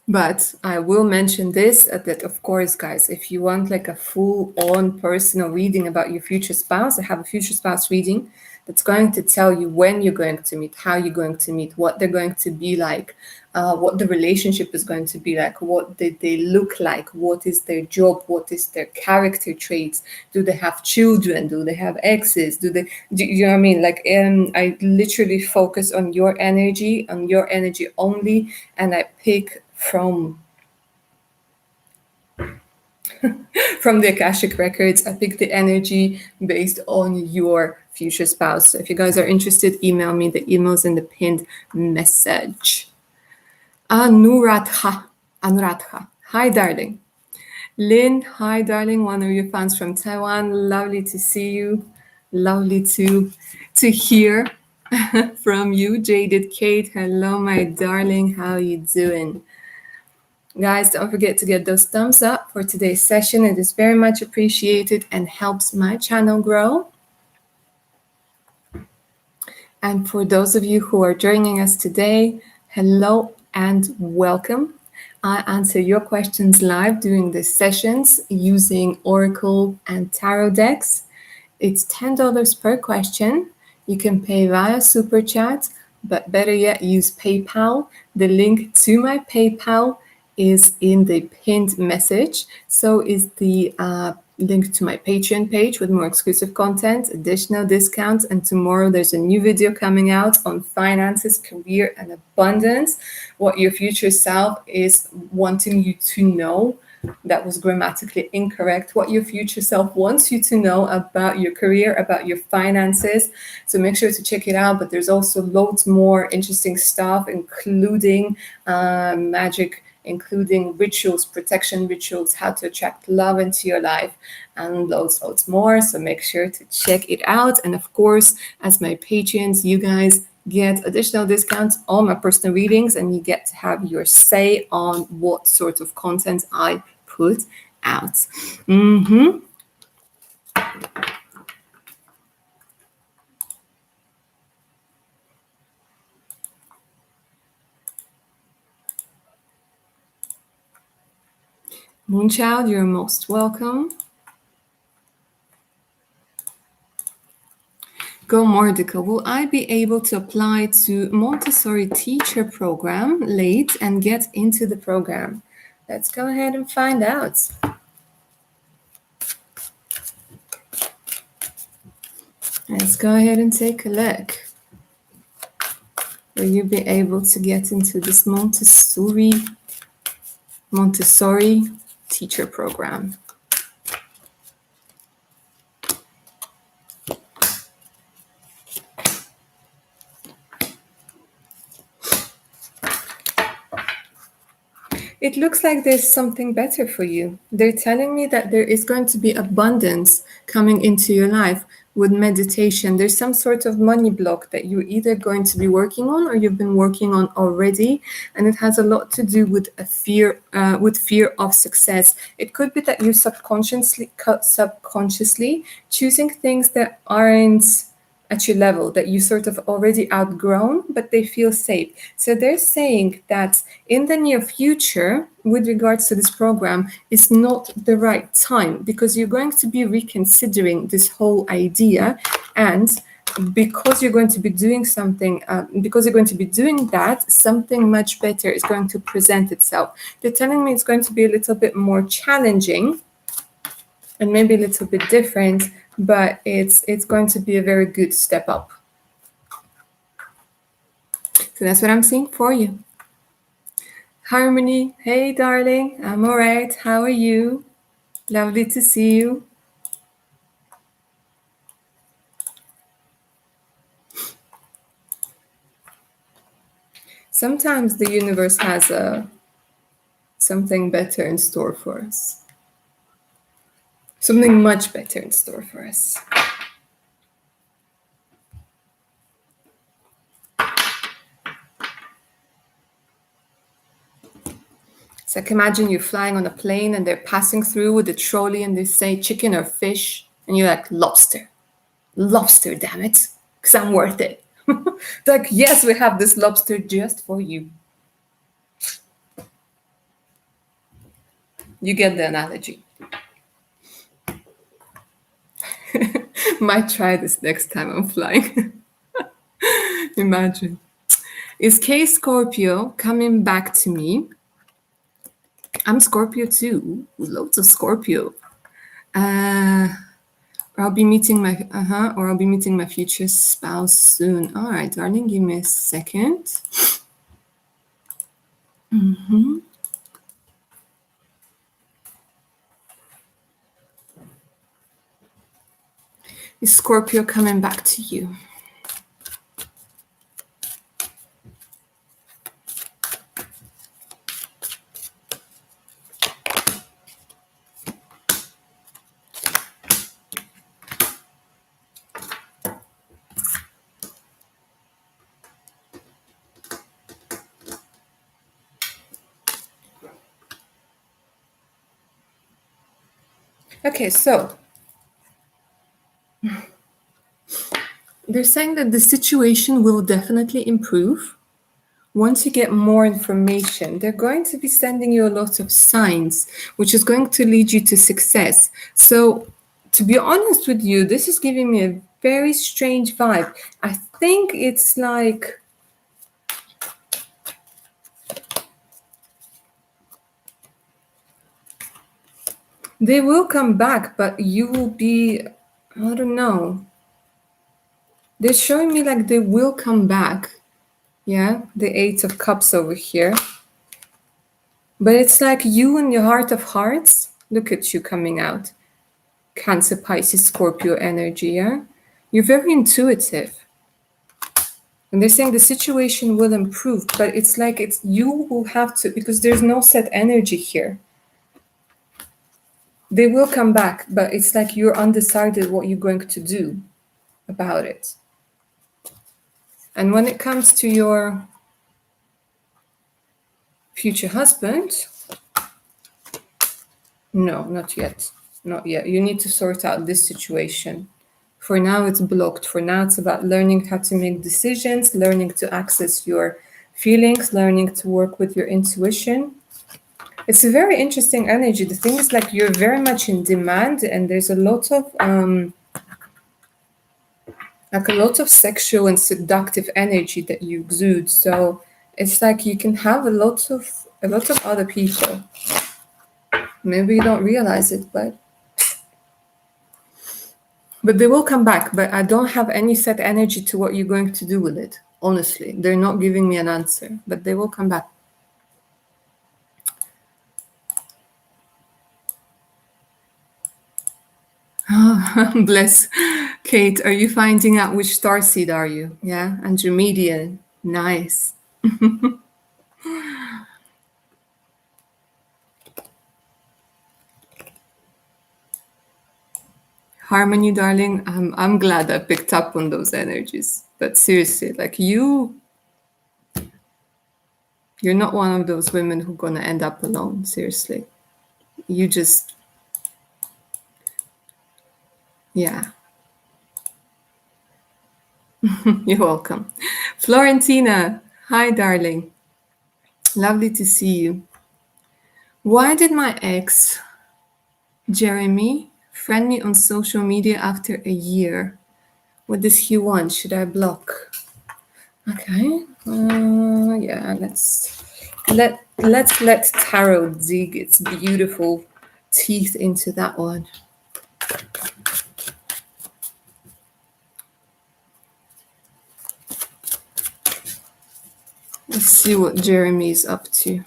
Speaker 1: But I will mention this that, of course, guys, if you want like a full-on personal reading about your future spouse, I have a future spouse reading that's going to tell you when you're going to meet, how you're going to meet, what they're going to be like, what the relationship is going to be like, what they look like, what is their job, what is their character traits, do they have children, do they have exes, do you know what I mean? Like, I literally focus on your energy only, and I pick from the Akashic Records. I pick the energy based on your future spouse. So if you guys are interested, email me. The email's in the pinned message. Anuradha. Hi, darling. Lynn, hi, darling, one of your fans from Taiwan. Lovely to see you. Lovely to hear from you. Jaded Kate, hello, my darling. How you doing? Guys, don't forget to get those thumbs up for today's session. It is very much appreciated and helps my channel grow. And for those of you who are joining us today, hello and welcome. I answer your questions live during the sessions using Oracle and Tarot decks. It's $10 per question. You can pay via Super Chat, but better yet, use PayPal. The link to my PayPal is in the pinned message. So is the link to my Patreon page with more exclusive content, additional discounts, and tomorrow there's a new video coming out on finances, career, and abundance. What your future self is wanting you to know. That was grammatically incorrect. What your future self wants you to know about your career, about your finances. So make sure to check it out. But there's also loads more interesting stuff, including magic, including rituals, protection rituals, how to attract love into your life, and loads more. So make sure to check it out. And of course, as my patrons, you guys get additional discounts on my personal readings, and you get to have your say on what sort of content I put out. Moonchild, you're most welcome. Go Mordecai, will I be able to apply to Montessori teacher program late and get into the program? Let's go ahead and find out. Let's go ahead and take a look. Will you be able to get into this Montessori teacher program? It looks like there's something better for you. They're telling me that there is going to be abundance coming into your life with meditation. There's some sort of money block that you're either going to be working on or you've been working on already, and it has a lot to do with a fear of success. It could be that you're subconsciously choosing things that aren't at your level, that you sort of already outgrown, but they feel safe. So they're saying that in the near future, with regards to this program, it's not the right time because you're going to be reconsidering this whole idea. And because you're going to be doing something, because you're going to be doing that, something much better is going to present itself. They're telling me it's going to be a little bit more challenging and maybe a little bit different, but it's going to be a very good step up. So that's what I'm seeing for you. Harmony, hey darling, I'm all right. How are you? Lovely to see you. Sometimes the universe has something better in store for us. Something much better in store for us. It's like imagine you're flying on a plane and they're passing through with a trolley and they say chicken or fish, and you're like, lobster. Lobster, damn it, because I'm worth it. Like, yes, we have this lobster just for you. You get the analogy. Might try this next time I'm flying. Imagine. Is K Scorpio coming back to me? I'm Scorpio too, with loads of Scorpio. I'll be meeting my future spouse soon. All right, darling, give me a second. Is Scorpio coming back to you? Okay, so they're saying that the situation will definitely improve once you get more information. They're going to be sending you a lot of signs, which is going to lead you to success. So, to be honest with you, this is giving me a very strange vibe. I think it's like they will come back, but you will be, I don't know. They're showing me like they will come back. Yeah, the Eight of Cups over here. But it's like you and your Heart of Hearts. Look at you coming out. Cancer, Pisces, Scorpio energy, yeah? You're very intuitive. And they're saying the situation will improve, but it's like it's you who have to, because there's no set energy here. They will come back, but it's like you're undecided what you're going to do about it. And when it comes to your future husband, no, not yet. Not yet. You need to sort out this situation. For now, it's blocked. For now, it's about learning how to make decisions, learning to access your feelings, learning to work with your intuition. It's a very interesting energy. The thing is, like, you're very much in demand, and there's a lot of sexual and seductive energy that you exude. So it's like you can have a lot of other people. Maybe you don't realize it, but they will come back. But I don't have any set energy to what you're going to do with it. Honestly, they're not giving me an answer, but they will come back. Bless. Kate, are you finding out which star seed are you? Yeah, Andromedian. Nice. Harmony, darling, I'm glad I picked up on those energies. But seriously, like you're not one of those women who are gonna end up alone. Seriously. You just, yeah. You're welcome. Florentina, hi, darling. Lovely to see you. Why did my ex, Jeremy, friend me on social media after a year? What does he want? Should I block? Okay. Yeah, let's let tarot dig its beautiful teeth into that one. Let's see what Jeremy's up to.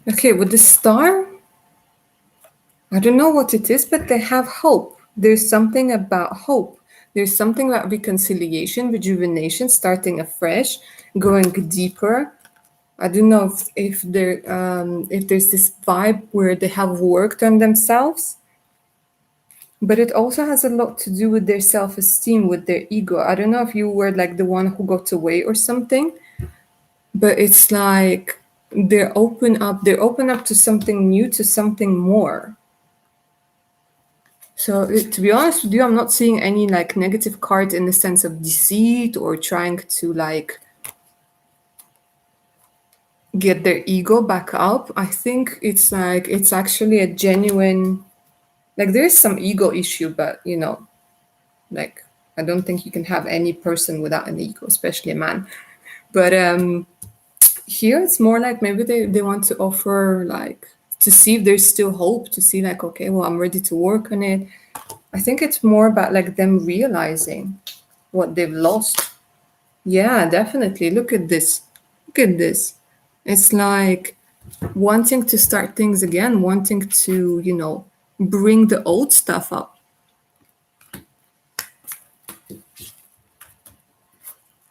Speaker 1: Okay, with the star, I don't know what it is, but they have hope. There's something about hope. There's something about reconciliation, rejuvenation, starting afresh, going deeper. I don't know if there's this vibe where they have worked on themselves, but it also has a lot to do with their self-esteem, with their ego. I don't know if you were like the one who got away or something, but it's like they're open up to something new, to something more. So to be honest with you, I'm not seeing any like negative cards in the sense of deceit or trying to like get their ego back up. I think it's like it's actually a genuine, like there is some ego issue, but like I don't think you can have any person without an ego, especially a man. But here it's more like maybe they want to offer, like, to see if there's still hope, to see like, okay, well, I'm ready to work on it. I think it's more about like them realizing what they've lost. Yeah, definitely. Look at this. Look at this. It's like wanting to start things again, wanting to, bring the old stuff up.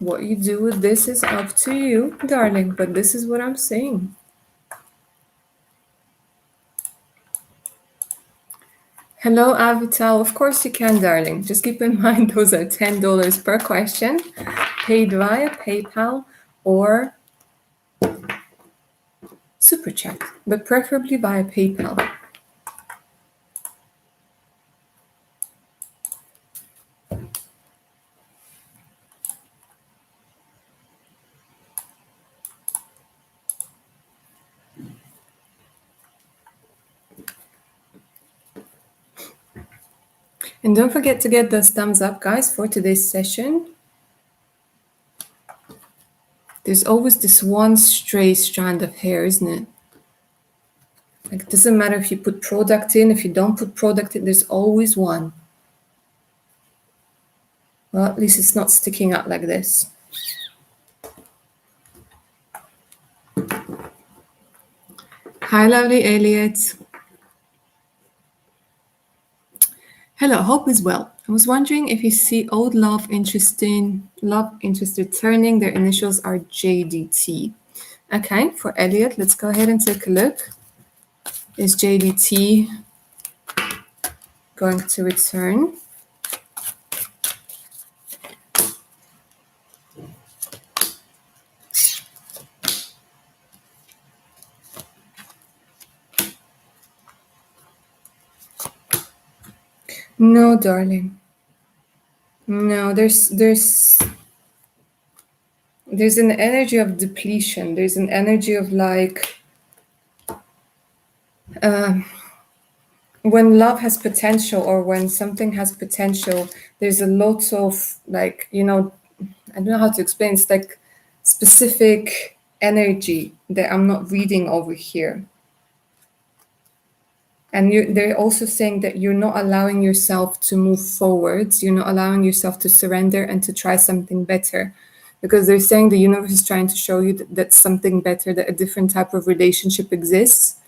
Speaker 1: What you do with this is up to you, darling, but this is what I'm saying. Hello, Avital. Of course you can, darling. Just keep in mind those are $10 per question, paid via PayPal or Super Chat, but preferably via PayPal. And don't forget to get those thumbs up, guys, for today's session. There's always this one stray strand of hair, isn't it? Like, it doesn't matter if you put product in, if you don't put product in, there's always one. Well, at least it's not sticking out like this. Hi, lovely Elliot. Hello, hope is well. I was wondering if you see old love interested turning. Their initials are JDT. Okay, for Elliot, let's go ahead and take a look. Is JDT going to return? No, darling. No, there's an energy of depletion. There's an energy of like when love has potential or when something has potential, there's a lot of like, I don't know how to explain. It's like specific energy that I'm not reading over here. And they're also saying that you're not allowing yourself to move forwards. You're not allowing yourself to surrender and to try something better. Because they're saying the universe is trying to show you that something better, that a different type of relationship exists.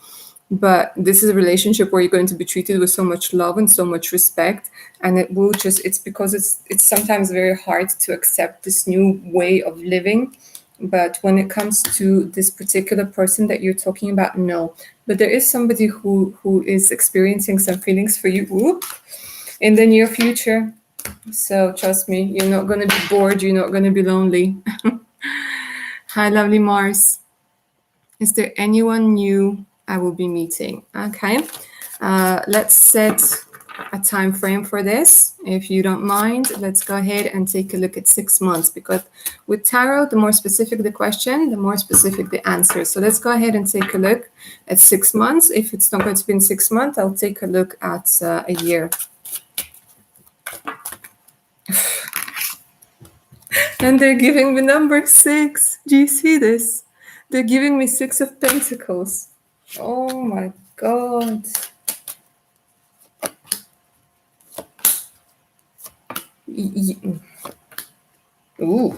Speaker 1: But this is a relationship where you're going to be treated with so much love and so much respect. And it's because it's sometimes very hard to accept this new way of living. But when it comes to this particular person that you're talking about, no. But there is somebody who is experiencing some feelings for you in the near future. So trust me, you're not going to be bored. You're not going to be lonely. Hi, lovely Mars. Is there anyone new I will be meeting? Okay. Let's set a time frame for this. If you don't mind, let's go ahead and take a look at 6 months, because with tarot, the more specific the question, the more specific the answer. So let's go ahead and take a look at 6 months. If it's not going to be in 6 months, I'll take a look at a year. And they're giving me number 6. Do you see this? They're giving me 6 of Pentacles. Oh my God. Ooh.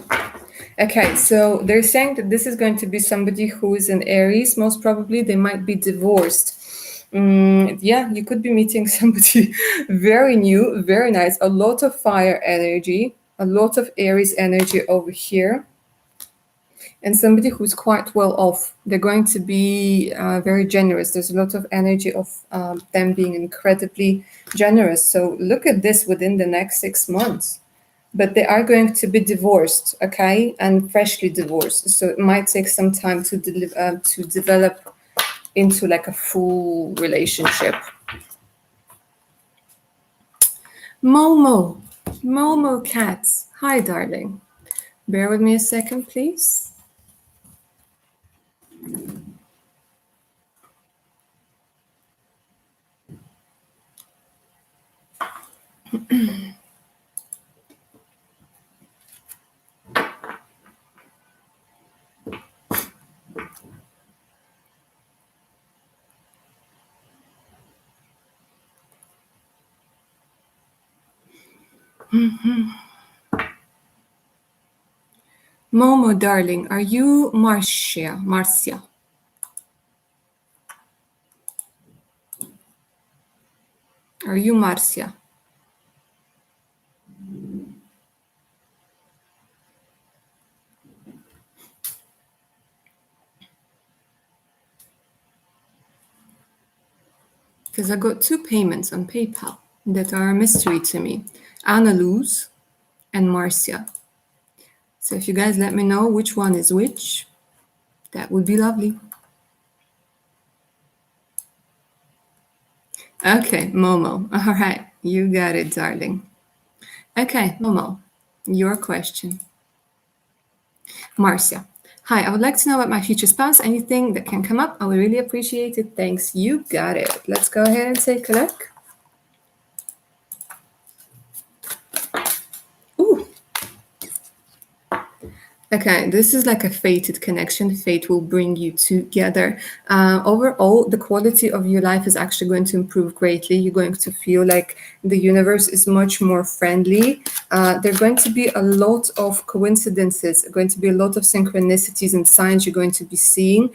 Speaker 1: Okay, so they're saying that this is going to be somebody who is an Aries. Most probably they might be divorced. Yeah, you could be meeting somebody very new, very nice. A lot of fire energy, a lot of Aries energy over here. And somebody who's quite well off. They're going to be very generous. There's a lot of energy of them being incredibly generous. So look at this within the next 6 months. But they are going to be divorced, okay, and freshly divorced. So it might take some time to develop into like a full relationship. Momo Cats. Hi, darling. Bear with me a second, please. Momo, darling, are you Marcia? Are you Marcia? because I got two payments on PayPal that are a mystery to me. Anna Luz and Marcia. So if you guys let me know which one is which, that would be lovely. Okay, Momo. All right, you got it, darling. Okay, Momo, your question. Marcia. Hi, I would like to know about my future spouse. Anything that can come up, I would really appreciate it. Thanks. You got it. Let's go ahead and take a look. Ooh. Okay, this is like a fated connection. Fate will bring you together. Overall, the quality of your life is actually going to improve greatly. You're going to feel like the universe is much more friendly. There are going to be a lot of coincidences, going to be a lot of synchronicities and signs you're going to be seeing.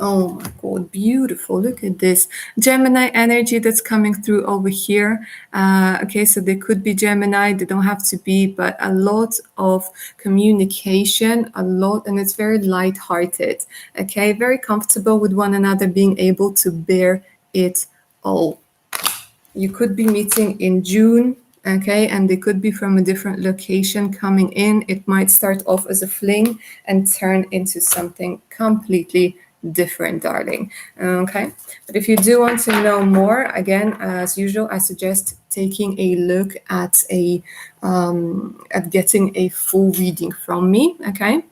Speaker 1: Oh my God, beautiful. Look at this Gemini energy that's coming through over here. Okay, so they could be Gemini, they don't have to be, but a lot of communication, and it's very light-hearted. Okay, very comfortable with one another, being able to bear it all. You could be meeting in June. Okay, and they could be from a different location coming in. It might start off as a fling and turn into something completely different, darling. Okay, but if you do want to know more, again, as usual, I suggest taking a look at getting a full reading from me. Okay,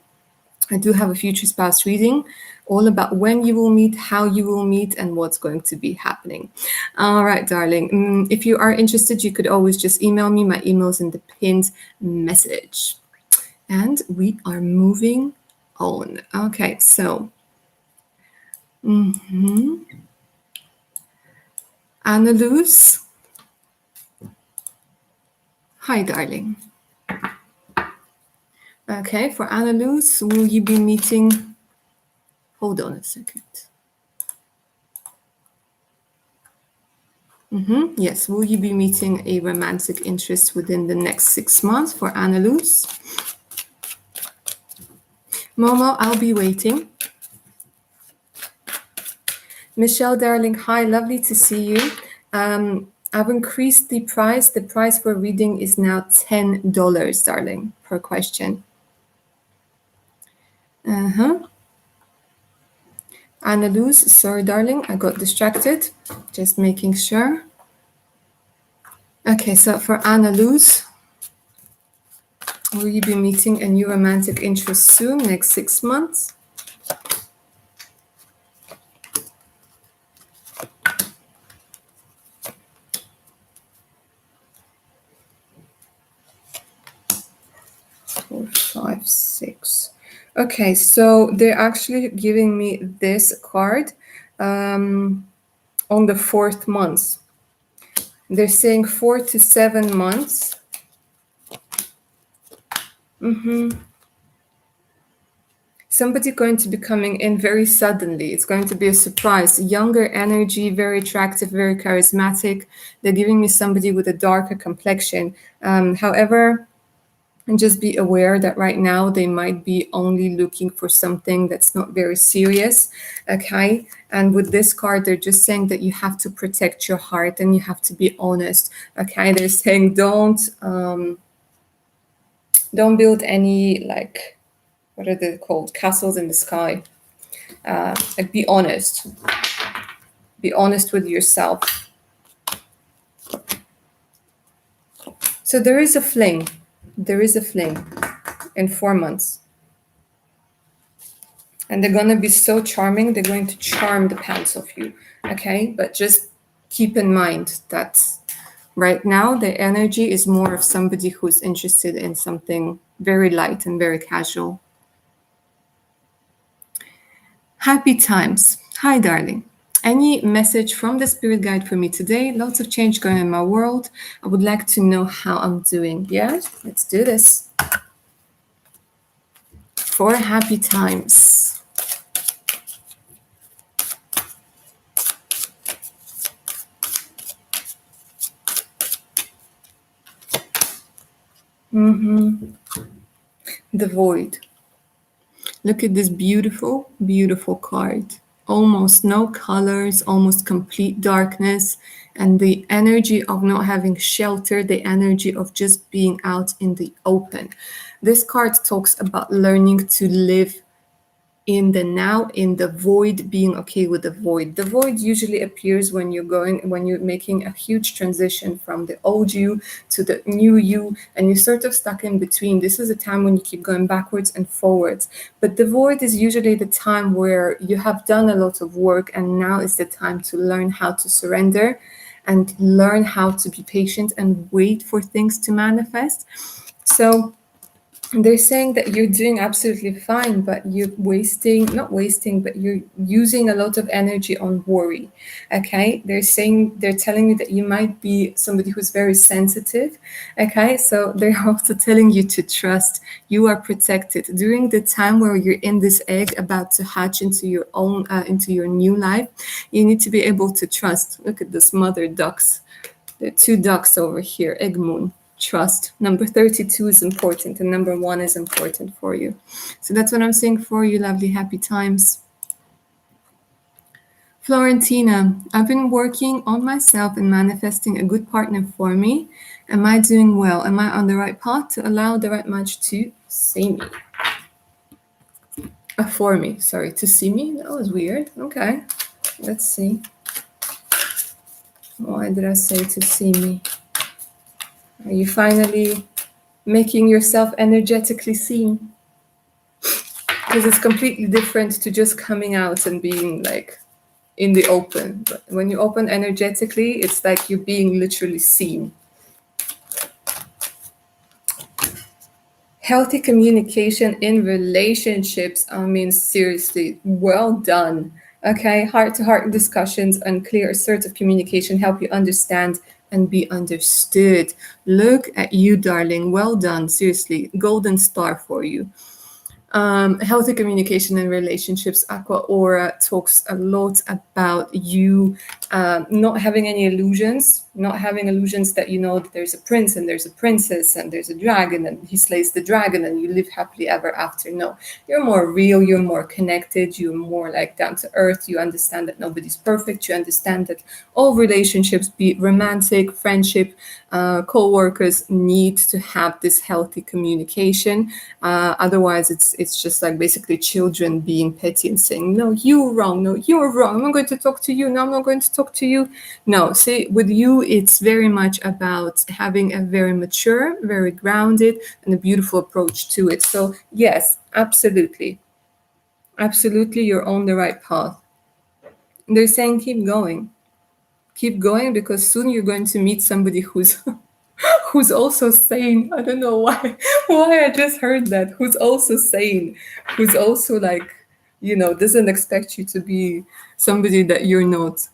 Speaker 1: I do have a future spouse reading, all about when you will meet, how you will meet, and what's going to be happening. All right, darling. If you are interested, you could always just email me. My email's in the pinned message. And we are moving on. Okay, so Anna Luz. Hi, darling. Okay, for Anna Luz, will you be meeting? Hold on a second. Yes, will you be meeting a romantic interest within the next 6 months for Anna Luz? Momo, I'll be waiting. Michelle, darling, hi, lovely to see you. I've increased the price. The price for reading is now $10, darling, per question. Anna Luz, sorry, darling, I got distracted. Just making sure. Okay, so for Anna Luz, will you be meeting a new romantic interest soon, next 6 months? Four, five, six. Okay, so they're actually giving me this card on the 4th month. They're saying 4 to 7 months. Somebody going to be coming in very suddenly. It's going to be a surprise. Younger energy, very attractive, very charismatic. They're giving me somebody with a darker complexion. However, and just be aware that right now they might be only looking for something that's not very serious. Okay, and with this card they're just saying that you have to protect your heart and you have to be honest. Okay, they're saying don't build any, like, what are they called, castles in the sky. Like, be honest with yourself. So there is a fling in 4 months. And they're going to be so charming. They're going to charm the pants off you. Okay, but just keep in mind that right now the energy is more of somebody who's interested in something very light and very casual. Happy times. Hi, darling. Any message from the spirit guide for me today? Lots of change going on in my world. I would like to know how I'm doing. Yeah, let's do this. For happy times. The void. Look at this beautiful, beautiful card. almost no colors, almost complete darkness, and the energy of not having shelter, the energy of just being out in the open. This card talks about learning to live in the now, in the void, being okay with the void. The void usually appears when you're making a huge transition from the old you to the new you, and you're sort of stuck in between. This is a time when you keep going backwards and forwards. But the void is usually the time where you have done a lot of work, and now is the time to learn how to surrender and learn how to be patient and wait for things to manifest. So they're saying that you're doing absolutely fine, but you're not wasting, but you're using a lot of energy on worry. Okay. They're telling you that you might be somebody who's very sensitive. Okay. So they're also telling you to trust you are protected during the time where you're in this egg about to hatch into your own, into your new life. You need to be able to trust. Look at this mother ducks. There are two ducks over here, egg moon. Trust. Number 32 is important, and number 1 is important for you. So that's what I'm saying for you, lovely, happy times. Florentina, I've been working on myself and manifesting a good partner for me. Am I doing well? Am I on the right path to allow the right match to see me? For me, sorry, to see me? That was weird. Okay, let's see. Why did I say to see me? Are you finally making yourself energetically seen? Because it's completely different to just coming out and being like in the open. But when you open energetically, it's like you're being literally seen. Healthy communication in relationships. I mean, seriously, well done. Okay, heart-to-heart discussions and clear, assertive communication help you understand and be understood. Look at you, darling. Well done. Seriously, golden star for you. Healthy communication and relationships. Aqua Aura talks a lot about you not having any illusions, not having illusions that you know that there's a prince and there's a princess and there's a dragon and he slays the dragon and you live happily ever after. No, you're more real, you're more connected, you're more like down to earth. You understand that nobody's perfect. You understand that all relationships, be it romantic, friendship, co-workers, need to have this healthy communication. Otherwise, it's just like basically children being petty and saying, no, you're wrong. No, you're wrong. I'm not going to talk to you. No, I'm not going to talk to you. No, see, with you, it's very much about having a very mature, very grounded, and a beautiful approach to it. So yes, absolutely. Absolutely, you're on the right path. They're saying keep going. Keep going, because soon you're going to meet somebody who's who's also sane. I don't know why I just heard that. Who's also sane, who's also like, doesn't expect you to be somebody that you're not.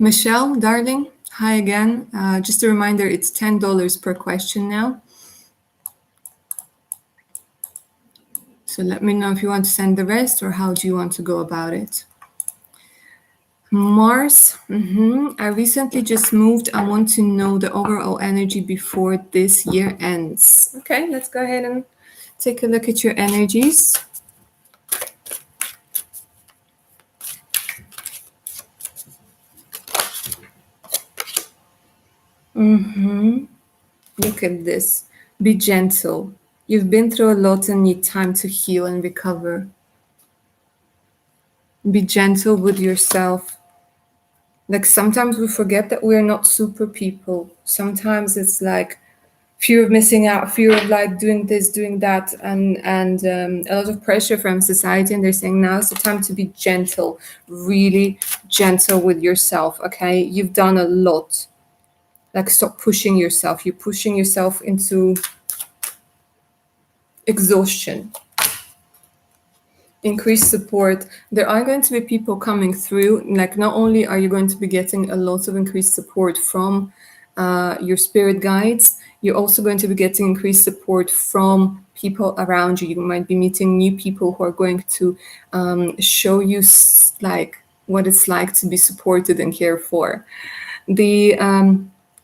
Speaker 1: Michelle, darling, hi again. Just a reminder, it's $10 per question now. So let me know if you want to send the rest or how do you want to go about it. Mars, I recently just moved. I want to know the overall energy before this year ends. Okay, let's go ahead and take a look at your energies. Look at this. Be gentle. You've been through a lot and need time to heal and recover. Be gentle with yourself. Like sometimes we forget that we're not super people. Sometimes it's like fear of missing out, fear of like doing this, doing that, and a lot of pressure from society. And they're saying now is the time to be gentle, really gentle with yourself. Okay, you've done a lot. Like, stop pushing yourself. You're pushing yourself into exhaustion. Increased support. There are going to be people coming through. Like, not only are you going to be getting a lot of increased support from your spirit guides, you're also going to be getting increased support from people around you. You might be meeting new people who are going to show you like what it's like to be supported and cared for. The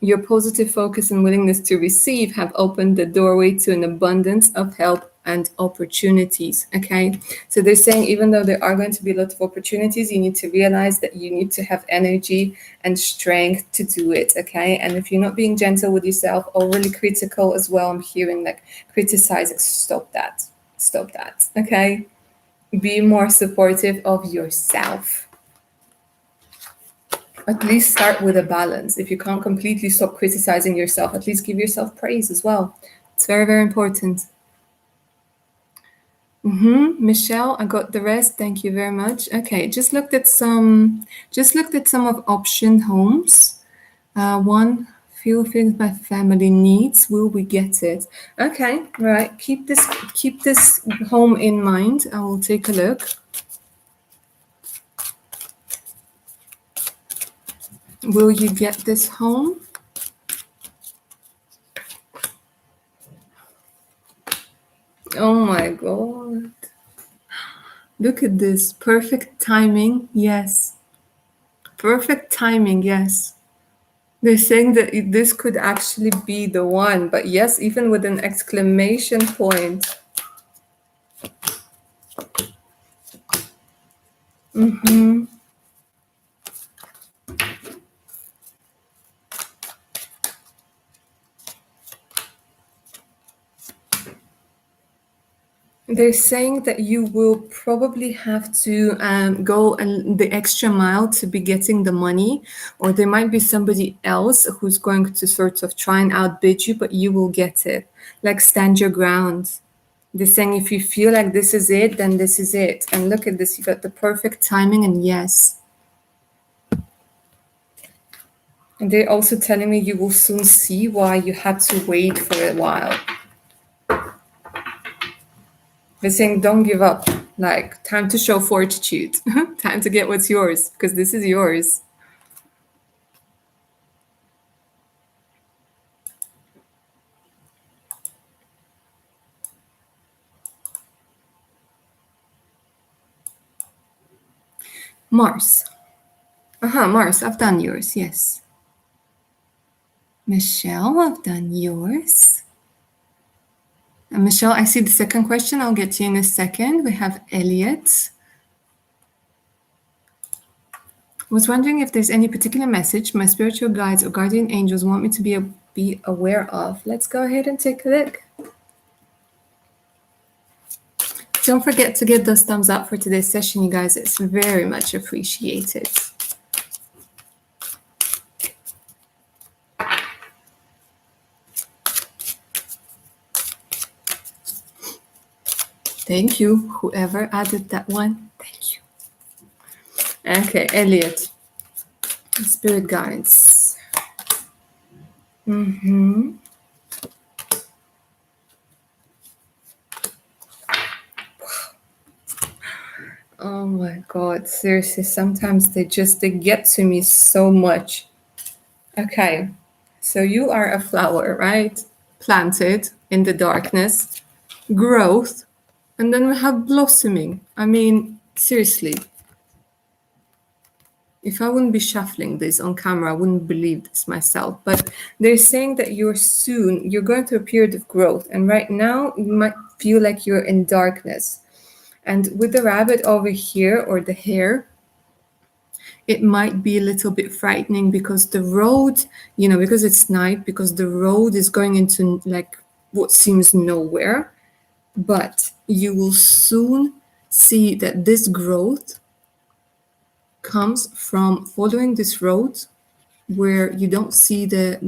Speaker 1: your positive focus and willingness to receive have opened the doorway to an abundance of help and opportunities. Okay, so they're saying even though there are going to be a lot of opportunities, you need to realize that you need to have energy and strength to do it. Okay, and if you're not being gentle with yourself, overly critical as well, I'm hearing like criticizing, stop that. Stop that. Okay, be more supportive of yourself. At least start with a balance. If you can't completely stop criticizing yourself, at least give yourself praise as well. It's very, very important. Michelle, I got the rest. Thank you very much. Okay, just looked at some of option homes. One, few things my family needs. Will we get it? Okay, right. Keep this home in mind. I will take a look. Will you get this home? Oh my God. Look at this. Perfect timing. Yes. Perfect timing. Yes. They're saying that this could actually be the one. But yes, even with an exclamation point. They're saying that you will probably have to go the extra mile to be getting the money, or there might be somebody else who's going to sort of try and outbid you, but you will get it. Like, stand your ground. They're saying if you feel like this is it, then this is it. And look at this, you got the perfect timing, and yes. And they're also telling me you will soon see why you had to wait for a while. They're saying don't give up. Like, time to show fortitude. Time to get what's yours, because this is yours. Mars. Mars, I've done yours, yes. Michelle, I've done yours. And Michelle, I see the second question. I'll get to you in a second. We have Elliot. Was wondering if there's any particular message my spiritual guides or guardian angels want me to be aware of. Let's go ahead and take a look. Don't forget to give those thumbs up for today's session, you guys. It's very much appreciated. Thank you, whoever added that one. Thank you. Okay, Elliot. Spirit guides. Oh my God, seriously, sometimes they get to me so much. Okay, so you are a flower, right? Planted in the darkness, growth, and then we have blossoming. I mean, seriously, if I wouldn't be shuffling this on camera, I wouldn't believe this myself. But they're saying that you're going through a period of growth. And right now, you might feel like you're in darkness. And with the rabbit over here, or the hare, it might be a little bit frightening because the road, because it's night, because the road is going into like what seems nowhere. But you will soon see that this growth comes from following this road where you don't see the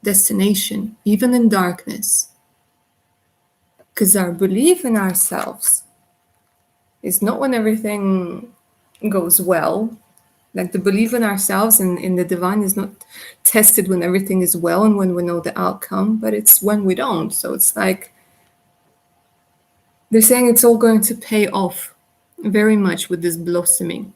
Speaker 1: destination, even in darkness. Because our belief in ourselves is not when everything goes well. Like the belief in ourselves and in the divine is not tested when everything is well and when we know the outcome, but it's when we don't. So it's like they're saying it's all going to pay off very much with this blossoming.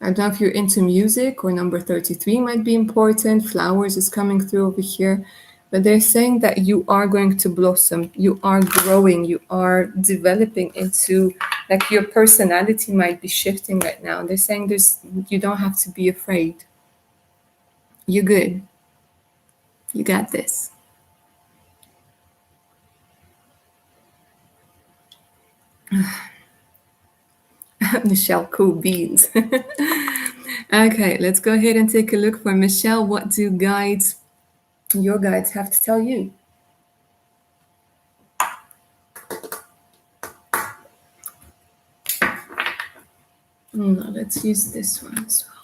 Speaker 1: I don't know if you're into music or number 33 might be important. Flowers is coming through over here. But they're saying that you are going to blossom. You are growing. You are developing into, like your personality might be shifting right now. They're saying you don't have to be afraid. You're good. You got this. Michelle, cool beans. Okay, let's go ahead and take a look for Michelle. What do your guides have to tell you? No, let's use this one as well.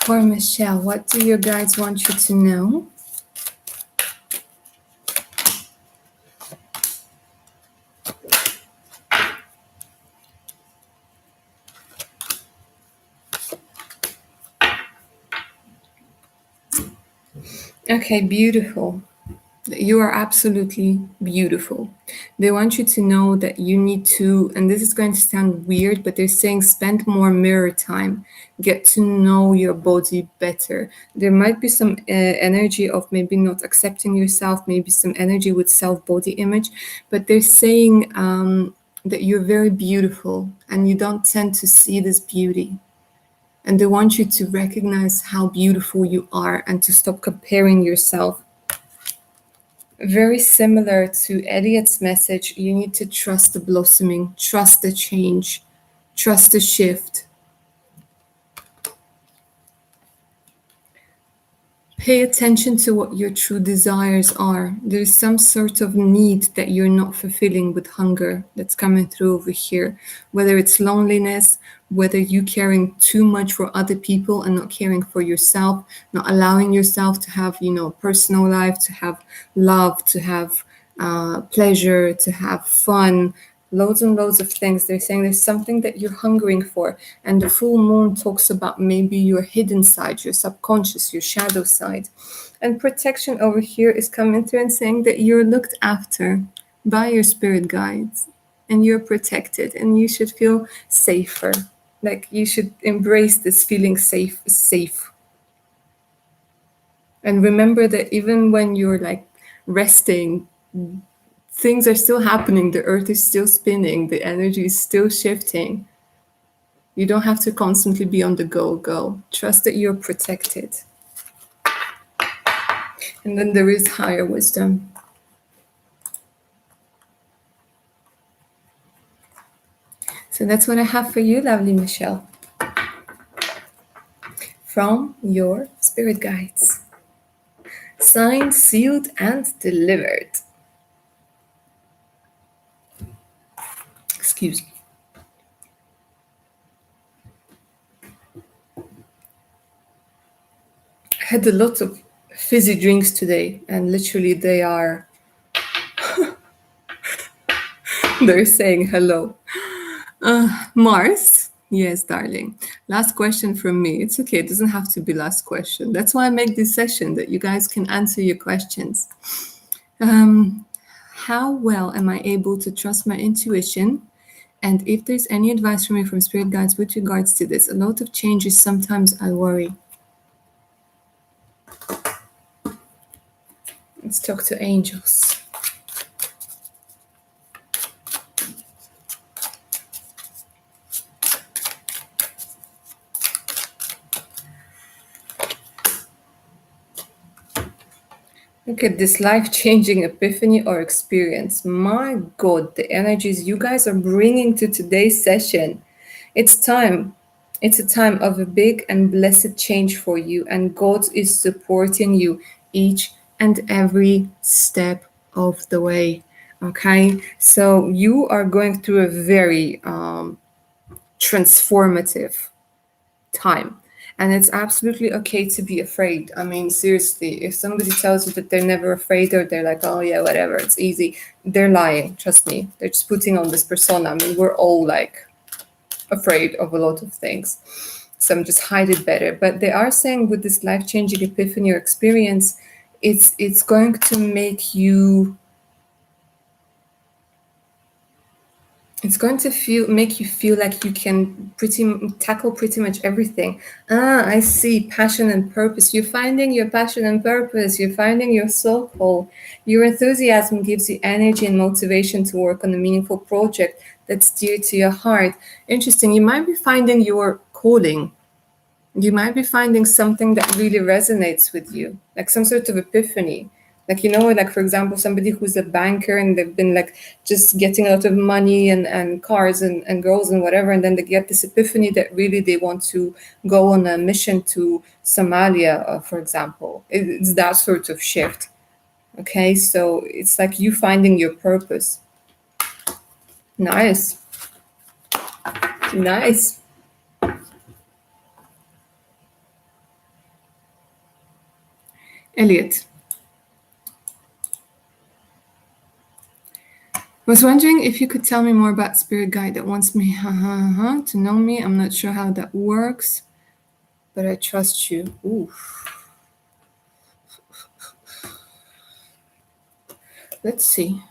Speaker 1: For Michelle, what do your guides want you to know? Okay, beautiful. You are absolutely beautiful. They want you to know that you need to, and this is going to sound weird, but they're saying spend more mirror time, get to know your body better. There might be some energy of maybe not accepting yourself, maybe some energy with self body image, but they're saying that you're very beautiful and you don't tend to see this beauty. And they want you to recognize how beautiful you are and to stop comparing yourself. Very similar to Elliot's message, you need to trust the blossoming, trust the change, trust the shift. Pay attention to what your true desires are. There's some sort of need that you're not fulfilling with hunger that's coming through over here, whether it's loneliness, whether you caring too much for other people and not caring for yourself, not allowing yourself to have, personal life, to have love, to have pleasure, to have fun, loads and loads of things. They're saying there's something that you're hungering for. And the full moon talks about maybe your hidden side, your subconscious, your shadow side. And protection over here is coming through and saying that you're looked after by your spirit guides and you're protected and you should feel safer. Like you should embrace this feeling safe. And remember that even when you're like resting, things are still happening. The earth is still spinning. The energy is still shifting. You don't have to constantly be on the go. Trust that you're protected. And then there is higher wisdom. So that's what I have for you, lovely Michelle. From your spirit guides. Signed, sealed, and delivered. Excuse me. I had a lot of fizzy drinks today, and literally they are they're saying hello. Mars, yes, darling. Last question from me. It's okay, it doesn't have to be last question. That's why I make this session, that you guys can answer your questions. How well am I able to trust my intuition? And if there's any advice from you from spirit guides with regards to this, a lot of changes, sometimes I worry. Let's talk to angels. Look at this life-changing epiphany or experience. My God, the energies you guys are bringing to today's session. It's time. It's a time of a big and blessed change for you, and God is supporting you each and every step of the way. Okay, so you are going through a very transformative time. And it's absolutely okay to be afraid. I mean, seriously, if somebody tells you that they're never afraid or they're like, oh, yeah, whatever, it's easy, they're lying. Trust me. They're just putting on this persona. I mean, we're all like afraid of a lot of things. Some just hide it better. But they are saying with this life changing epiphany or experience, it's going to make you it's going to make you feel like you can tackle pretty much everything. I see, passion and purpose. You're finding your passion and purpose. You're finding your soul call. Your enthusiasm gives you energy and motivation to work on a meaningful project that's dear to your heart. Interesting. You might be finding your calling. You might be finding something that really resonates with you, like some sort of epiphany. Like, like for example, somebody who's a banker and they've been like just getting a lot of money and cars and girls and whatever, and then they get this epiphany that really they want to go on a mission to Somalia, for example. It's that sort of shift. Okay, so it's like you finding your purpose. Nice. Nice. Elliot. I was wondering if you could tell me more about spirit guide that wants me to know me. I'm not sure how that works, but I trust you. Ooh. Let's see.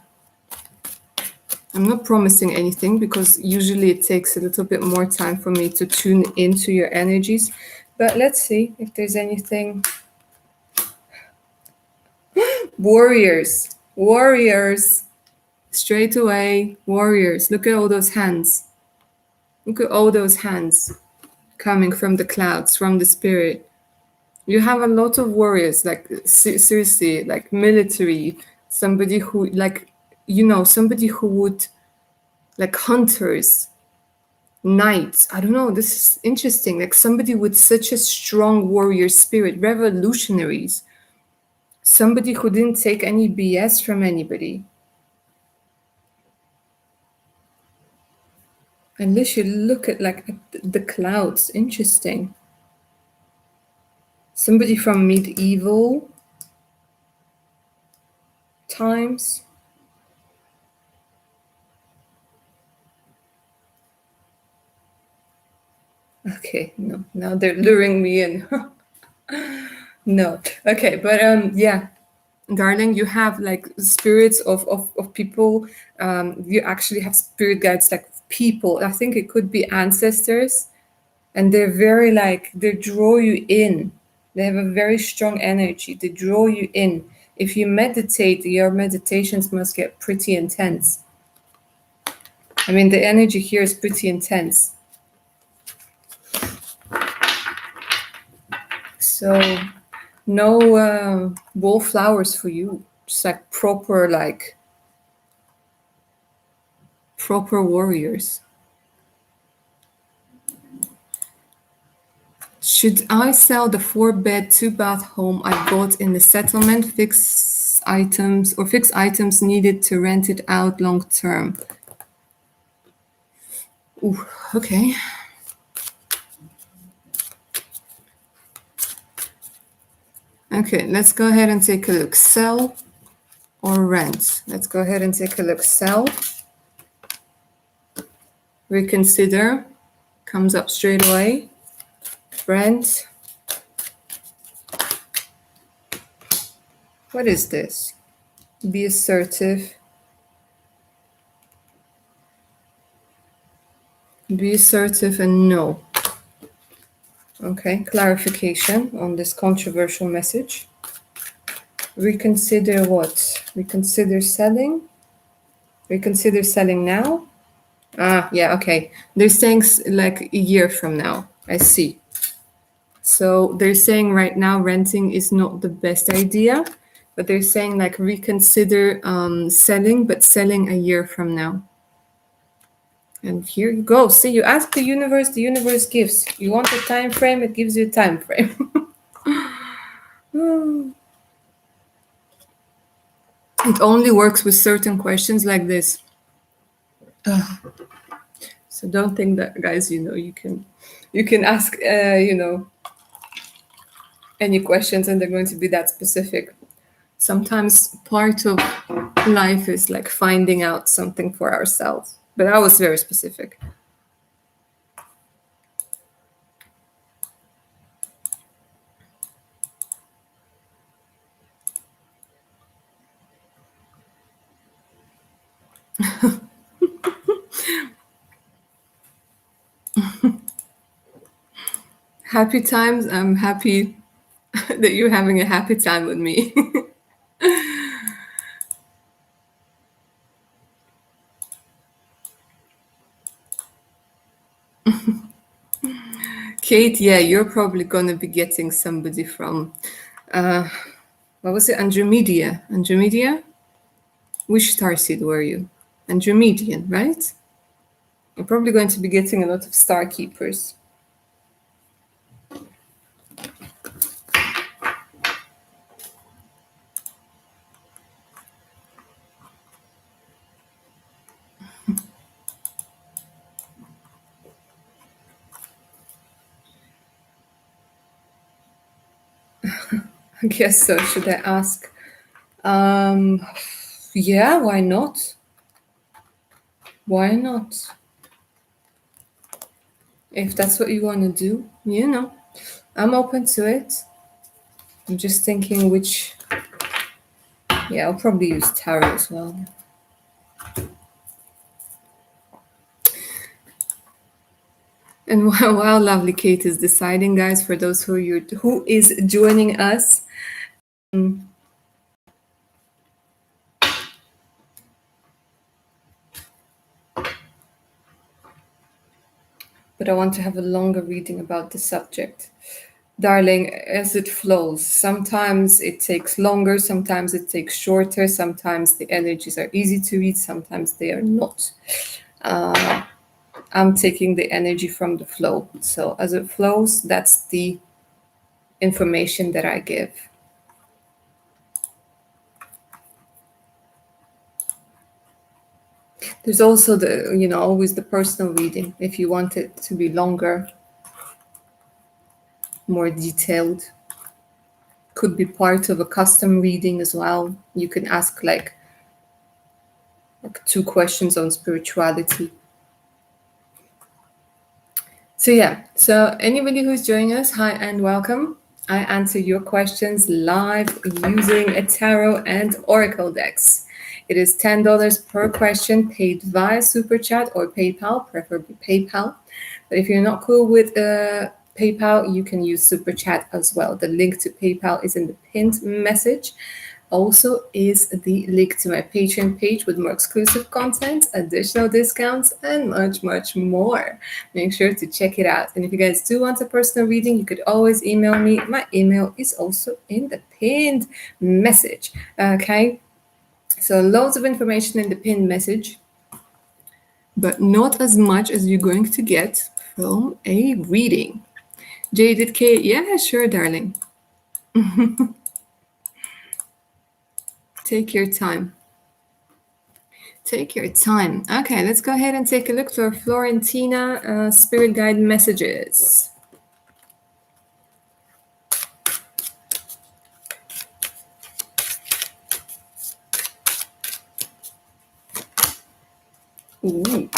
Speaker 1: I'm not promising anything because usually it takes a little bit more time for me to tune into your energies. But let's see if there's anything. Warriors. Warriors. Straight away. Warriors. Look at all those hands. Look at all those hands coming from the clouds, from the spirit. You have a lot of warriors, like seriously, like military, somebody who like, somebody who would like hunters, knights. I don't know, this is interesting. Like somebody with such a strong warrior spirit, revolutionaries, somebody who didn't take any BS from anybody. Unless you look at like the clouds, interesting. Somebody from medieval times. Okay, no, now they're luring me in. No, okay, but yeah, darling, you have like spirits of people. You actually have spirit guides like people. I think it could be ancestors, and they're very like they draw you in. They have a very strong energy. They draw you in. If you meditate, your meditations must get pretty intense. I mean, the energy here is pretty intense. So no wallflowers for you. Just like proper warriors. Should I sell the 4-bed, 2-bath home I bought in the settlement? Fixed items needed to rent it out long term. Ooh, okay. Okay, let's go ahead and take a look. Sell or rent? Let's go ahead and take a look. Sell. Reconsider. Comes up straight away. Rent. What is this? Be assertive. Be assertive and no. Okay, clarification on this controversial message. Reconsider what? Reconsider selling? Reconsider selling now? Yeah, okay. They're saying like a year from now. I see. So they're saying right now renting is not the best idea, but they're saying like reconsider selling, but selling a year from now. And here you go. See, you ask the universe gives. You want a time frame, it gives you a time frame. It only works with certain questions like this. So don't think that, guys, you can ask, any questions and they're going to be that specific. Sometimes part of life is like finding out something for ourselves. But I was very specific. Happy times. I'm happy that you're having a happy time with me. Kate, yeah, you're probably going to be getting somebody from, what was it? Andromeda. Andromeda? Which star seed were you? Andromedian, right? You're probably going to be getting a lot of star keepers. I guess so. Should I ask? Yeah, why not? Why not? If that's what you want to do, I'm open to it. I'm just thinking which. Yeah, I'll probably use tarot as well. And while lovely Kate is deciding, guys, for those who is joining us, but I want to have a longer reading about the subject. Darling, as it flows, sometimes it takes longer, sometimes it takes shorter, sometimes the energies are easy to read, sometimes they are not. I'm taking the energy from the flow. So as it flows, that's the information that I give. There's also always the personal reading. If you want it to be longer, more detailed, could be part of a custom reading as well. You can ask like 2 questions on spirituality. So yeah, so anybody who's joining us, hi and welcome. I answer your questions live using a tarot and oracle decks. It is $10 per question, paid via Super Chat or PayPal, preferably PayPal. But if you're not cool with PayPal, you can use Super Chat as well. The link to PayPal is in the pinned message. Also is the link to my Patreon page with more exclusive content, additional discounts, and much, much more. Make sure to check it out. And if you guys do want a personal reading, you could always email me. My email is also in the pinned message. Okay? So loads of information in the pinned message, but not as much as you're going to get from a reading. Jaded K, yeah, sure, darling. Take your time. Take your time. Okay, let's go ahead and take a look for Florentina Spirit Guide messages. Ooh.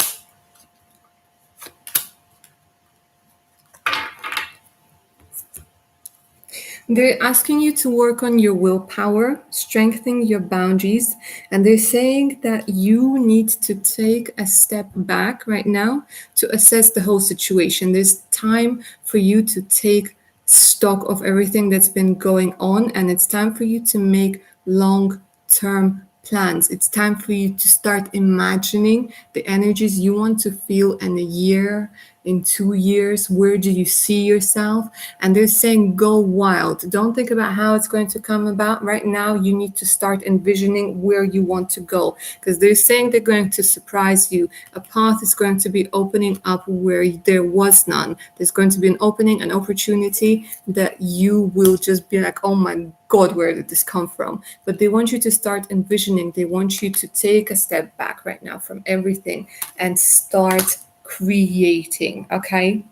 Speaker 1: They're asking you to work on your willpower, strengthening your boundaries, and they're saying that you need to take a step back right now to assess the whole situation. There's time for you to take stock of everything that's been going on, and it's time for you to make long-term plans. It's time for you to start imagining the energies you want to feel in a year, in 2 years? Where do you see yourself? And they're saying go wild. Don't think about how it's going to come about. Right now, you need to start envisioning where you want to go, because they're saying they're going to surprise you. A path is going to be opening up where there was none. There's going to be an opening, an opportunity that you will just be like, oh my God, where did this come from? But they want you to start envisioning. They want you to take a step back right now from everything and start creating, okay?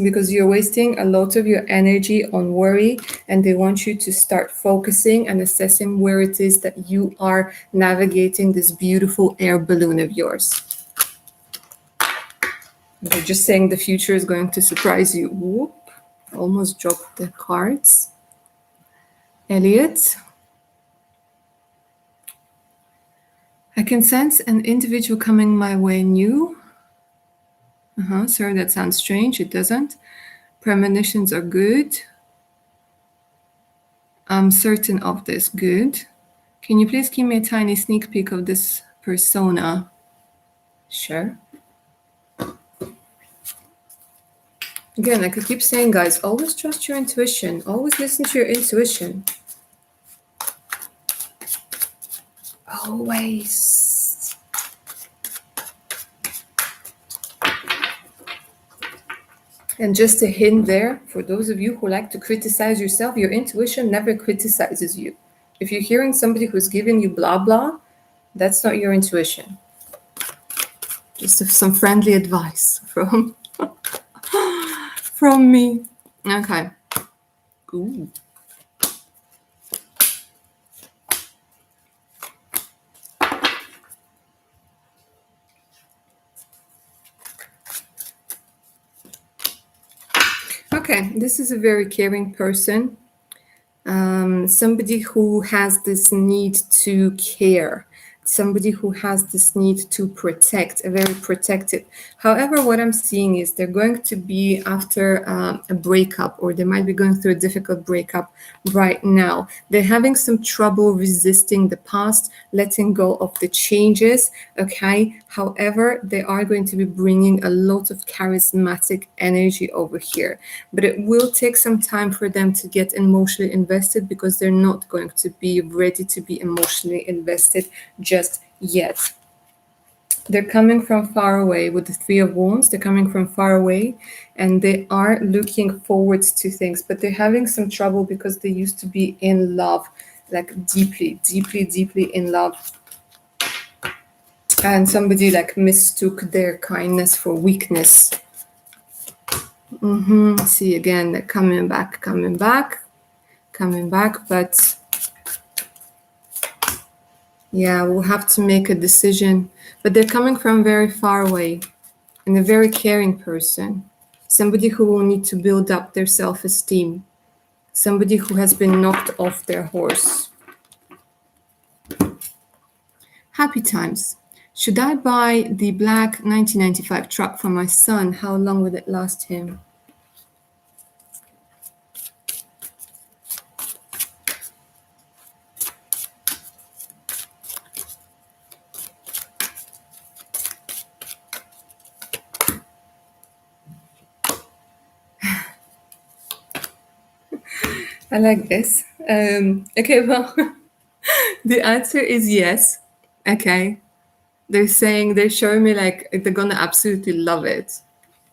Speaker 1: Because you're wasting a lot of your energy on worry, and they want you to start focusing and assessing where it is that you are navigating this beautiful air balloon of yours. They're just saying the future is going to surprise you. Whoop, almost dropped the cards. Elliot, I can sense an individual coming my way new. Sorry, that sounds strange. It doesn't. Premonitions are good. I'm certain of this. Good. Can you please give me a tiny sneak peek of this persona? Sure. Again, like I keep saying, guys, always trust your intuition. Always listen to your intuition. Always. And just a hint there, for those of you who like to criticize yourself, your intuition never criticizes you. If you're hearing somebody who's giving you blah, blah, that's not your intuition. Just some friendly advice from, from me. Okay. Ooh. Okay, this is a very caring person. Somebody who has this need to care, somebody who has this need to protect, a very protective. However, what I'm seeing is they're going to be after a breakup, or they might be going through a difficult breakup right now. They're having some trouble resisting the past, letting go of the changes, okay? However, they are going to be bringing a lot of charismatic energy over here, but it will take some time for them to get emotionally invested, because they're not going to be ready to be emotionally invested just yet. They're coming from far away with the Three of Wands. They're coming from far away, and they are looking forward to things, but they're having some trouble because they used to be in love, like deeply, deeply, deeply in love. And somebody like mistook their kindness for weakness. See, again, they're coming back, but yeah, we'll have to make a decision. But they're coming from very far away, and a very caring person, somebody who will need to build up their self-esteem, somebody who has been knocked off their horse. Happy times. Should I buy the black 1995 truck for my son? How long will it last him? I like this. Okay, well, the answer is yes. Okay. They're showing me like they're gonna absolutely love it.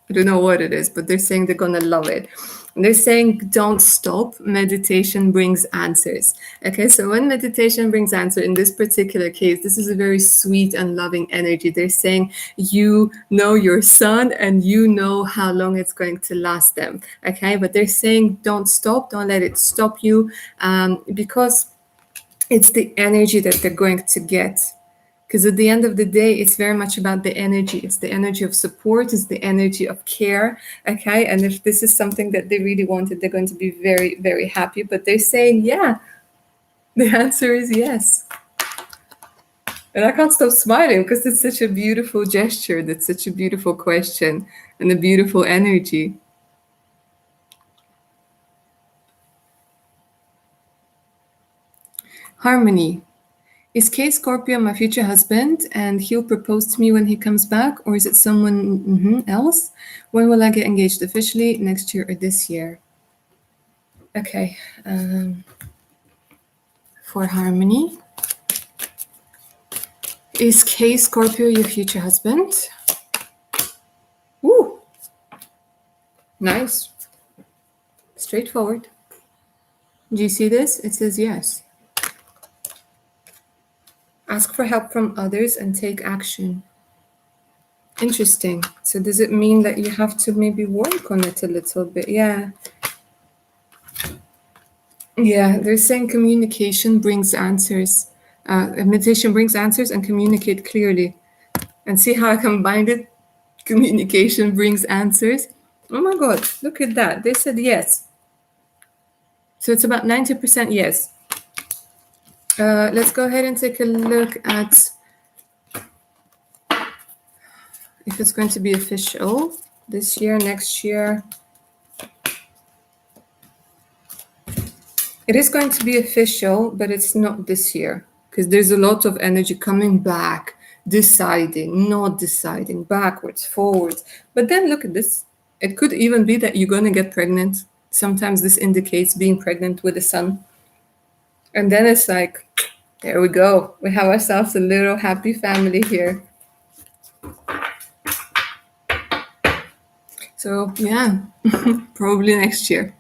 Speaker 1: I don't know what it is, but they're saying they're gonna love it. And they're saying don't stop. Meditation brings answers. Okay, so when meditation brings answer, in this particular case, this is a very sweet and loving energy. They're saying you know your son and you know how long it's going to last them. Okay, but they're saying don't stop, don't let it stop you, because it's the energy that they're going to get. Because at the end of the day, it's very much about the energy. It's the energy of support, it's the energy of care, okay? And if this is something that they really wanted, they're going to be very, very happy. But they're saying, yeah, the answer is yes. And I can't stop smiling because it's such a beautiful gesture. That's such a beautiful question and a beautiful energy. Harmony. Is K Scorpio my future husband and he'll propose to me when he comes back, or is it someone else? When will I get engaged officially? Next year or this year? Okay. For harmony. Is K Scorpio your future husband? Woo! Nice. Straightforward. Do you see this? It says yes. Ask for help from others and take action. Interesting. So does it mean that you have to maybe work on it a little bit? Yeah. Yeah, they're saying communication brings answers. Meditation brings answers and communicate clearly. And see how I combined it? Communication brings answers. Oh my God, look at that. They said yes. So it's about 90% yes. Let's go ahead and take a look at if it's going to be official this year, next year. It is going to be official, but it's not this year because there's a lot of energy coming back, deciding, not deciding, backwards, forwards. But then look at this. It could even be that you're going to get pregnant. Sometimes this indicates being pregnant with a son. And then it's like, there we go. We have ourselves a little happy family here. So yeah, probably next year.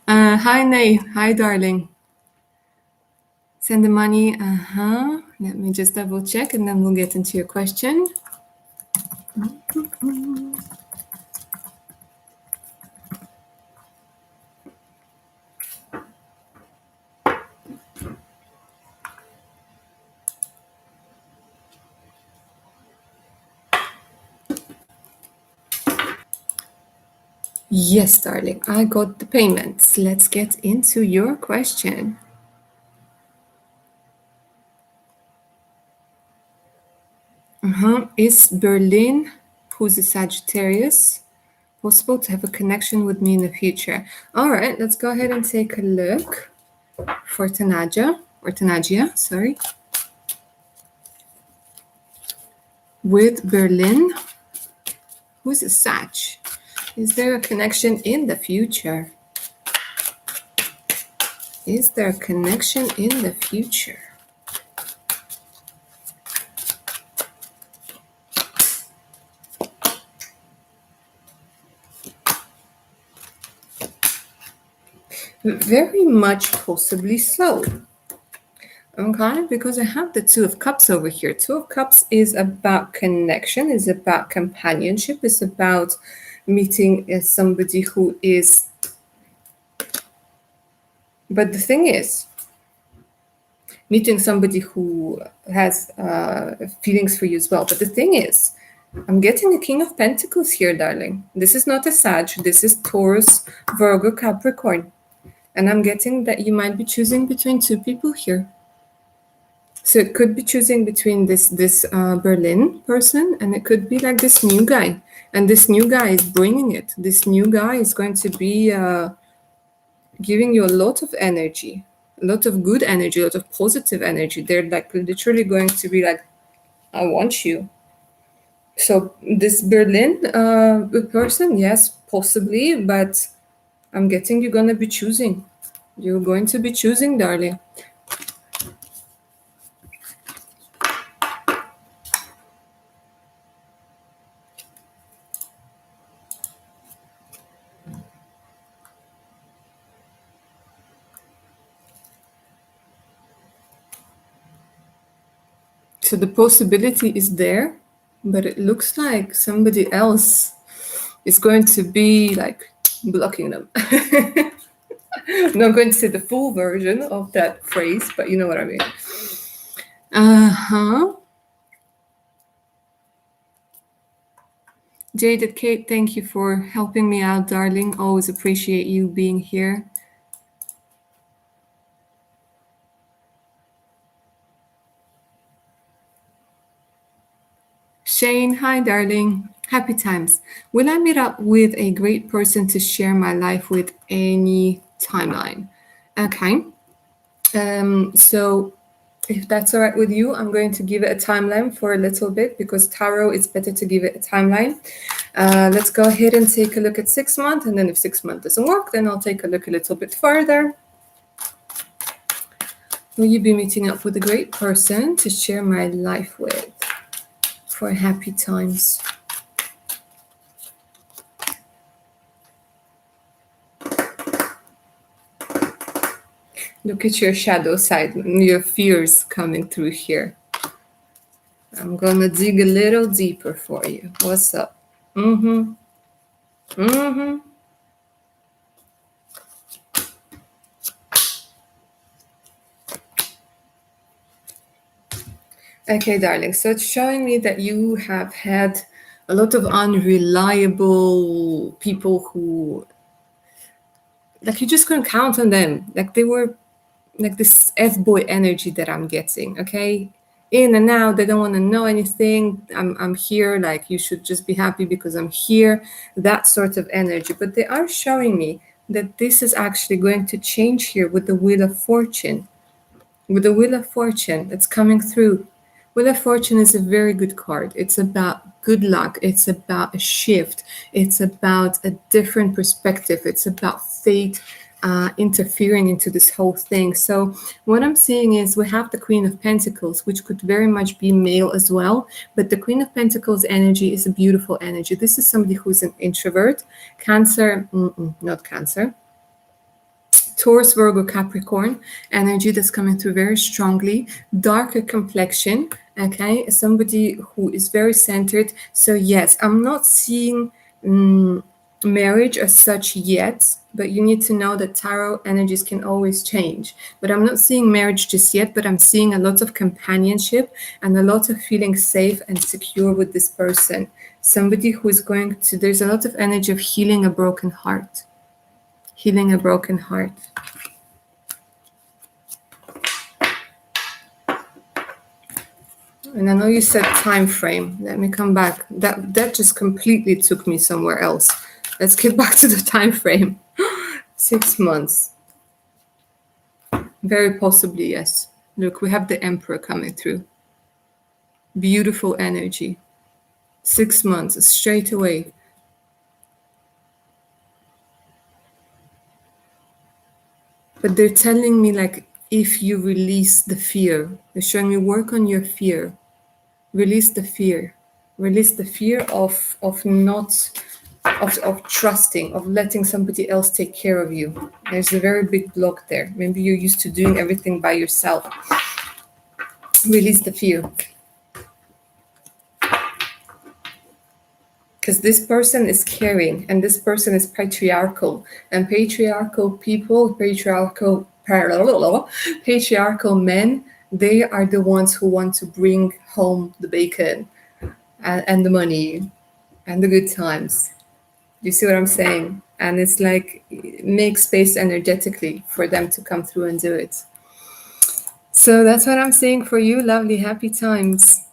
Speaker 1: Hi, Nay. Hi, darling. Send the money. Let me just double check and then we'll get into your question. Yes, darling, I got the payments. Let's get into your question. Is Berlin, who's a Sagittarius, possible to have a connection with me in the future? All right, let's go ahead and take a look for Tanagia, sorry. With Berlin, who's a Sag? Is there a connection in the future? Is there a connection in the future? Very much possibly so. Okay, because I have the Two of Cups over here. Two of Cups is about connection, is about companionship, is about meeting somebody who is. But the thing is, meeting somebody who has feelings for you as well. But the thing is, I'm getting a King of Pentacles here, darling. This is not a Sag. This is Taurus, Virgo, Capricorn. And I'm getting that you might be choosing between two people here. So it could be choosing between this Berlin person, and it could be like this new guy. And this new guy is bringing it. This new guy is going to be giving you a lot of energy, a lot of good energy, a lot of positive energy. They're like literally going to be like, I want you. So this Berlin person, yes, possibly, but I'm getting you're going to be choosing. You're going to be choosing, darling. So the possibility is there, but it looks like somebody else is going to be like blocking them. I'm not going to say the full version of that phrase, but you know what I mean. Jaded Kate, thank you for helping me out, darling. Always appreciate you being here. Shane, hi, darling. Happy times. Will I meet up with a great person to share my life with any timeline? Okay. So If that's all right with you, I'm going to give it a timeline for a little bit because tarot, it's better to give it a timeline. Let's go ahead and take a look at 6 months, and then if 6 months doesn't work, then I'll take a look a little bit further. Will you be meeting up with a great person to share my life with for happy times? Look at your shadow side, your fears coming through here. I'm gonna dig a little deeper for you. What's up? Okay, darling. So it's showing me that you have had a lot of unreliable people who, like, you just couldn't count on them. Like, they were like this F-boy energy that I'm getting, okay? In and out, they don't want to know anything. I'm here, like, you should just be happy because I'm here, that sort of energy. But they are showing me that this is actually going to change here with the Wheel of Fortune. With the Wheel of Fortune that's coming through. Wheel of Fortune is a very good card. It's about good luck. It's about a shift. It's about a different perspective. It's about fate interfering into this whole thing. So what I'm seeing is we have the Queen of Pentacles, which could very much be male as well. But the Queen of Pentacles energy is a beautiful energy. This is somebody who's an introvert. Cancer, not Cancer. Taurus, Virgo, Capricorn energy that's coming through very strongly. Darker complexion, okay? Somebody who is very centered. So yes, I'm not seeing marriage as such yet, but you need to know that tarot energies can always change. But I'm not seeing marriage just yet, but I'm seeing a lot of companionship and a lot of feeling safe and secure with this person. Somebody who is going to, there's a lot of energy of healing a broken heart. Healing a broken heart. And I know you said time frame. Let me come back. That just completely took me somewhere else. Let's get back to the time frame. 6 months. Very possibly, yes. Look, we have the Emperor coming through. Beautiful energy. 6 months, straight away. But they're telling me, like, if you release the fear, they're showing me work on your fear. Release the fear. Release the fear of trusting, of letting somebody else take care of you. There's a very big block there. Maybe you're used to doing everything by yourself. Release the fear. Because this person is caring, and this person is patriarchal. And patriarchal people, patriarchal men, they are the ones who want to bring home the bacon and the money and the good times. You see what I'm saying? And it's like, make space energetically for them to come through and do it. So that's what I'm saying for you. Lovely, happy times.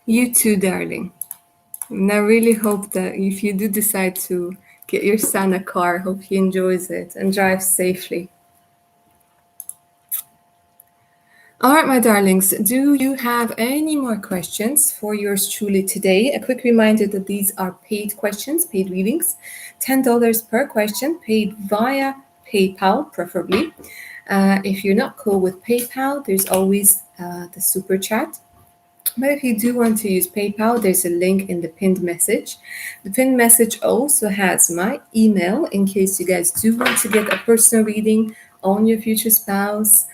Speaker 1: You too, darling. And I really hope that if you do decide to get your son a car, hope he enjoys it and drives safely. All right, my darlings, do you have any more questions for yours truly today? A quick reminder that these are paid questions, paid readings, $10 per question, paid via PayPal, preferably. If you're not cool with PayPal, there's always the super chat. But if you do want to use PayPal, there's a link in the pinned message. The pinned message also has my email in case you guys do want to get a personal reading on your future spouse,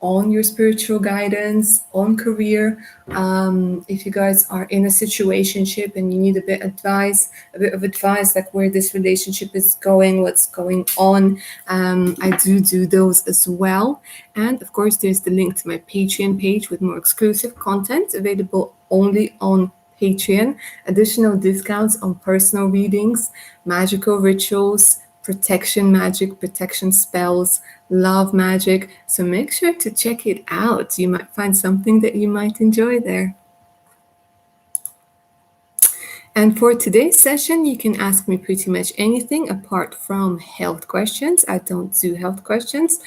Speaker 1: on your spiritual guidance, on career. If you guys are in a situationship and you need a bit of advice, like where this relationship is going, what's going on, I do those as well. And of course, there's the link to my Patreon page with more exclusive content available only on Patreon, additional discounts on personal readings, magical rituals, protection magic, protection spells, love magic. So make sure to check it out. You might find something that you might enjoy there. And for today's session, you can ask me pretty much anything apart from health questions. I don't do health questions.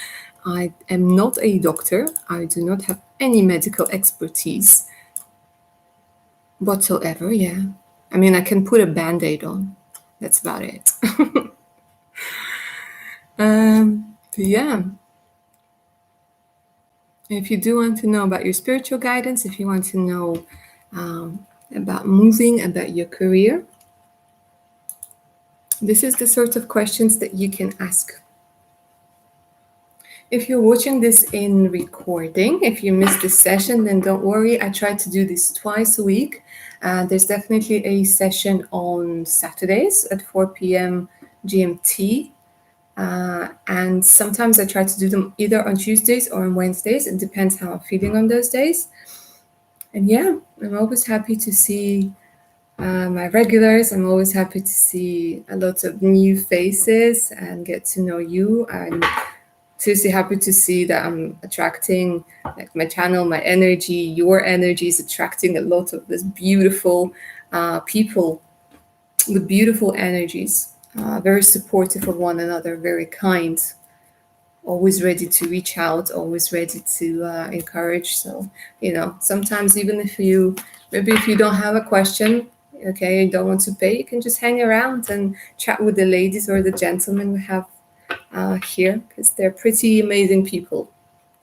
Speaker 1: I am not a doctor. I do not have any medical expertise whatsoever. Yeah. I mean, I can put a band-aid on. That's about it. Yeah. If you do want to know about your spiritual guidance, if you want to know about moving, about your career, this is the sort of questions that you can ask. If you're watching this in recording, if you missed this session, then don't worry. I try to do this twice a week. There's definitely a session on Saturdays at 4 p.m. GMT. And sometimes I try to do them either on Tuesdays or on Wednesdays. It depends how I'm feeling on those days. And yeah, I'm always happy to see my regulars. I'm always happy to see a lot of new faces and get to know you. I'm seriously happy to see that I'm attracting, like my channel, my energy, your energy is attracting a lot of this beautiful people with beautiful energies, very supportive of one another, very kind, always ready to reach out, always ready to encourage. So, sometimes even if you don't have a question, okay, you don't want to pay, you can just hang around and chat with the ladies or the gentlemen we have here, because they're pretty amazing people,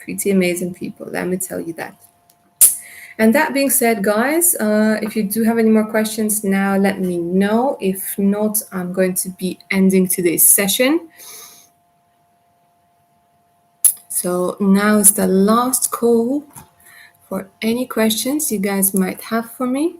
Speaker 1: let me tell you that. And that being said, guys, if you do have any more questions now, let me know. If not, I'm going to be ending today's session. So now is the last call for any questions you guys might have for me.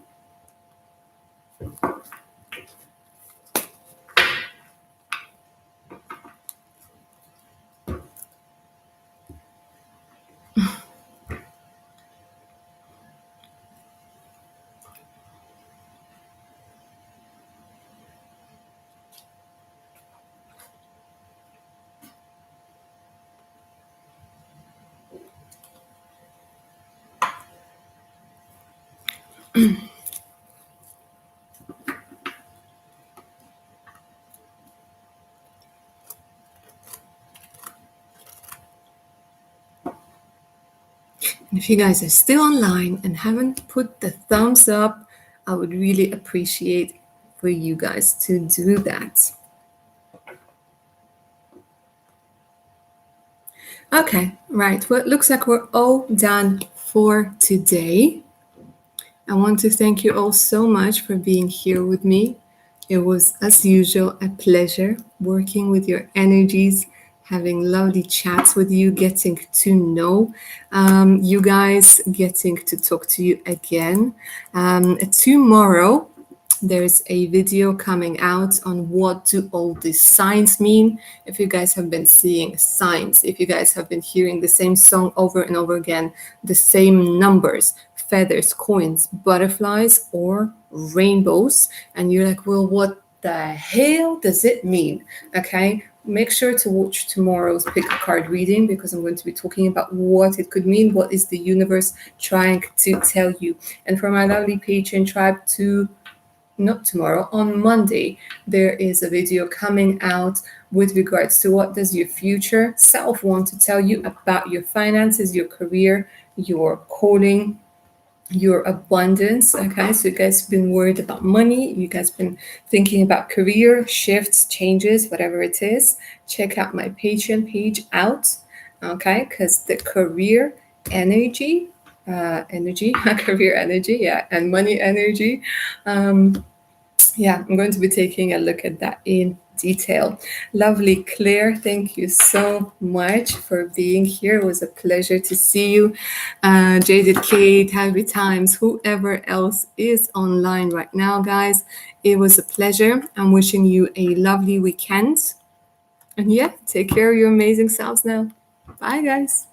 Speaker 1: If you guys are still online and haven't put the thumbs up, I would really appreciate for you guys to do that. Okay, right. Well, it looks like we're all done for today. I want to thank you all so much for being here with me. It was, as usual, a pleasure working with your energies, having lovely chats with you, getting to know you guys, getting to talk to you again. Tomorrow, there's a video coming out on what do all these signs mean. If you guys have been seeing signs, if you guys have been hearing the same song over and over again, the same numbers, feathers, coins, butterflies, or rainbows, and you're like, well, what the hell does it mean? Okay, make sure to watch tomorrow's pick a card reading, because I'm going to be talking about what it could mean, what is the universe trying to tell you. And for my lovely Patreon tribe, not tomorrow, on Monday, there is a video coming out with regards to what does your future self want to tell you about your finances, your career, your calling, your abundance. Okay, so you guys have been worried about money, you guys been thinking about career shifts, changes, whatever it is, check out my Patreon page out, okay, because the career energy, career energy, yeah, and money energy, I'm going to be taking a look at that in detail. Lovely Claire, thank you so much for being here. It was a pleasure to see you. Jaded Kate, Happy Times, whoever else is online right now, guys. It was a pleasure. I'm wishing you a lovely weekend. And yeah, take care of your amazing selves now. Bye, guys.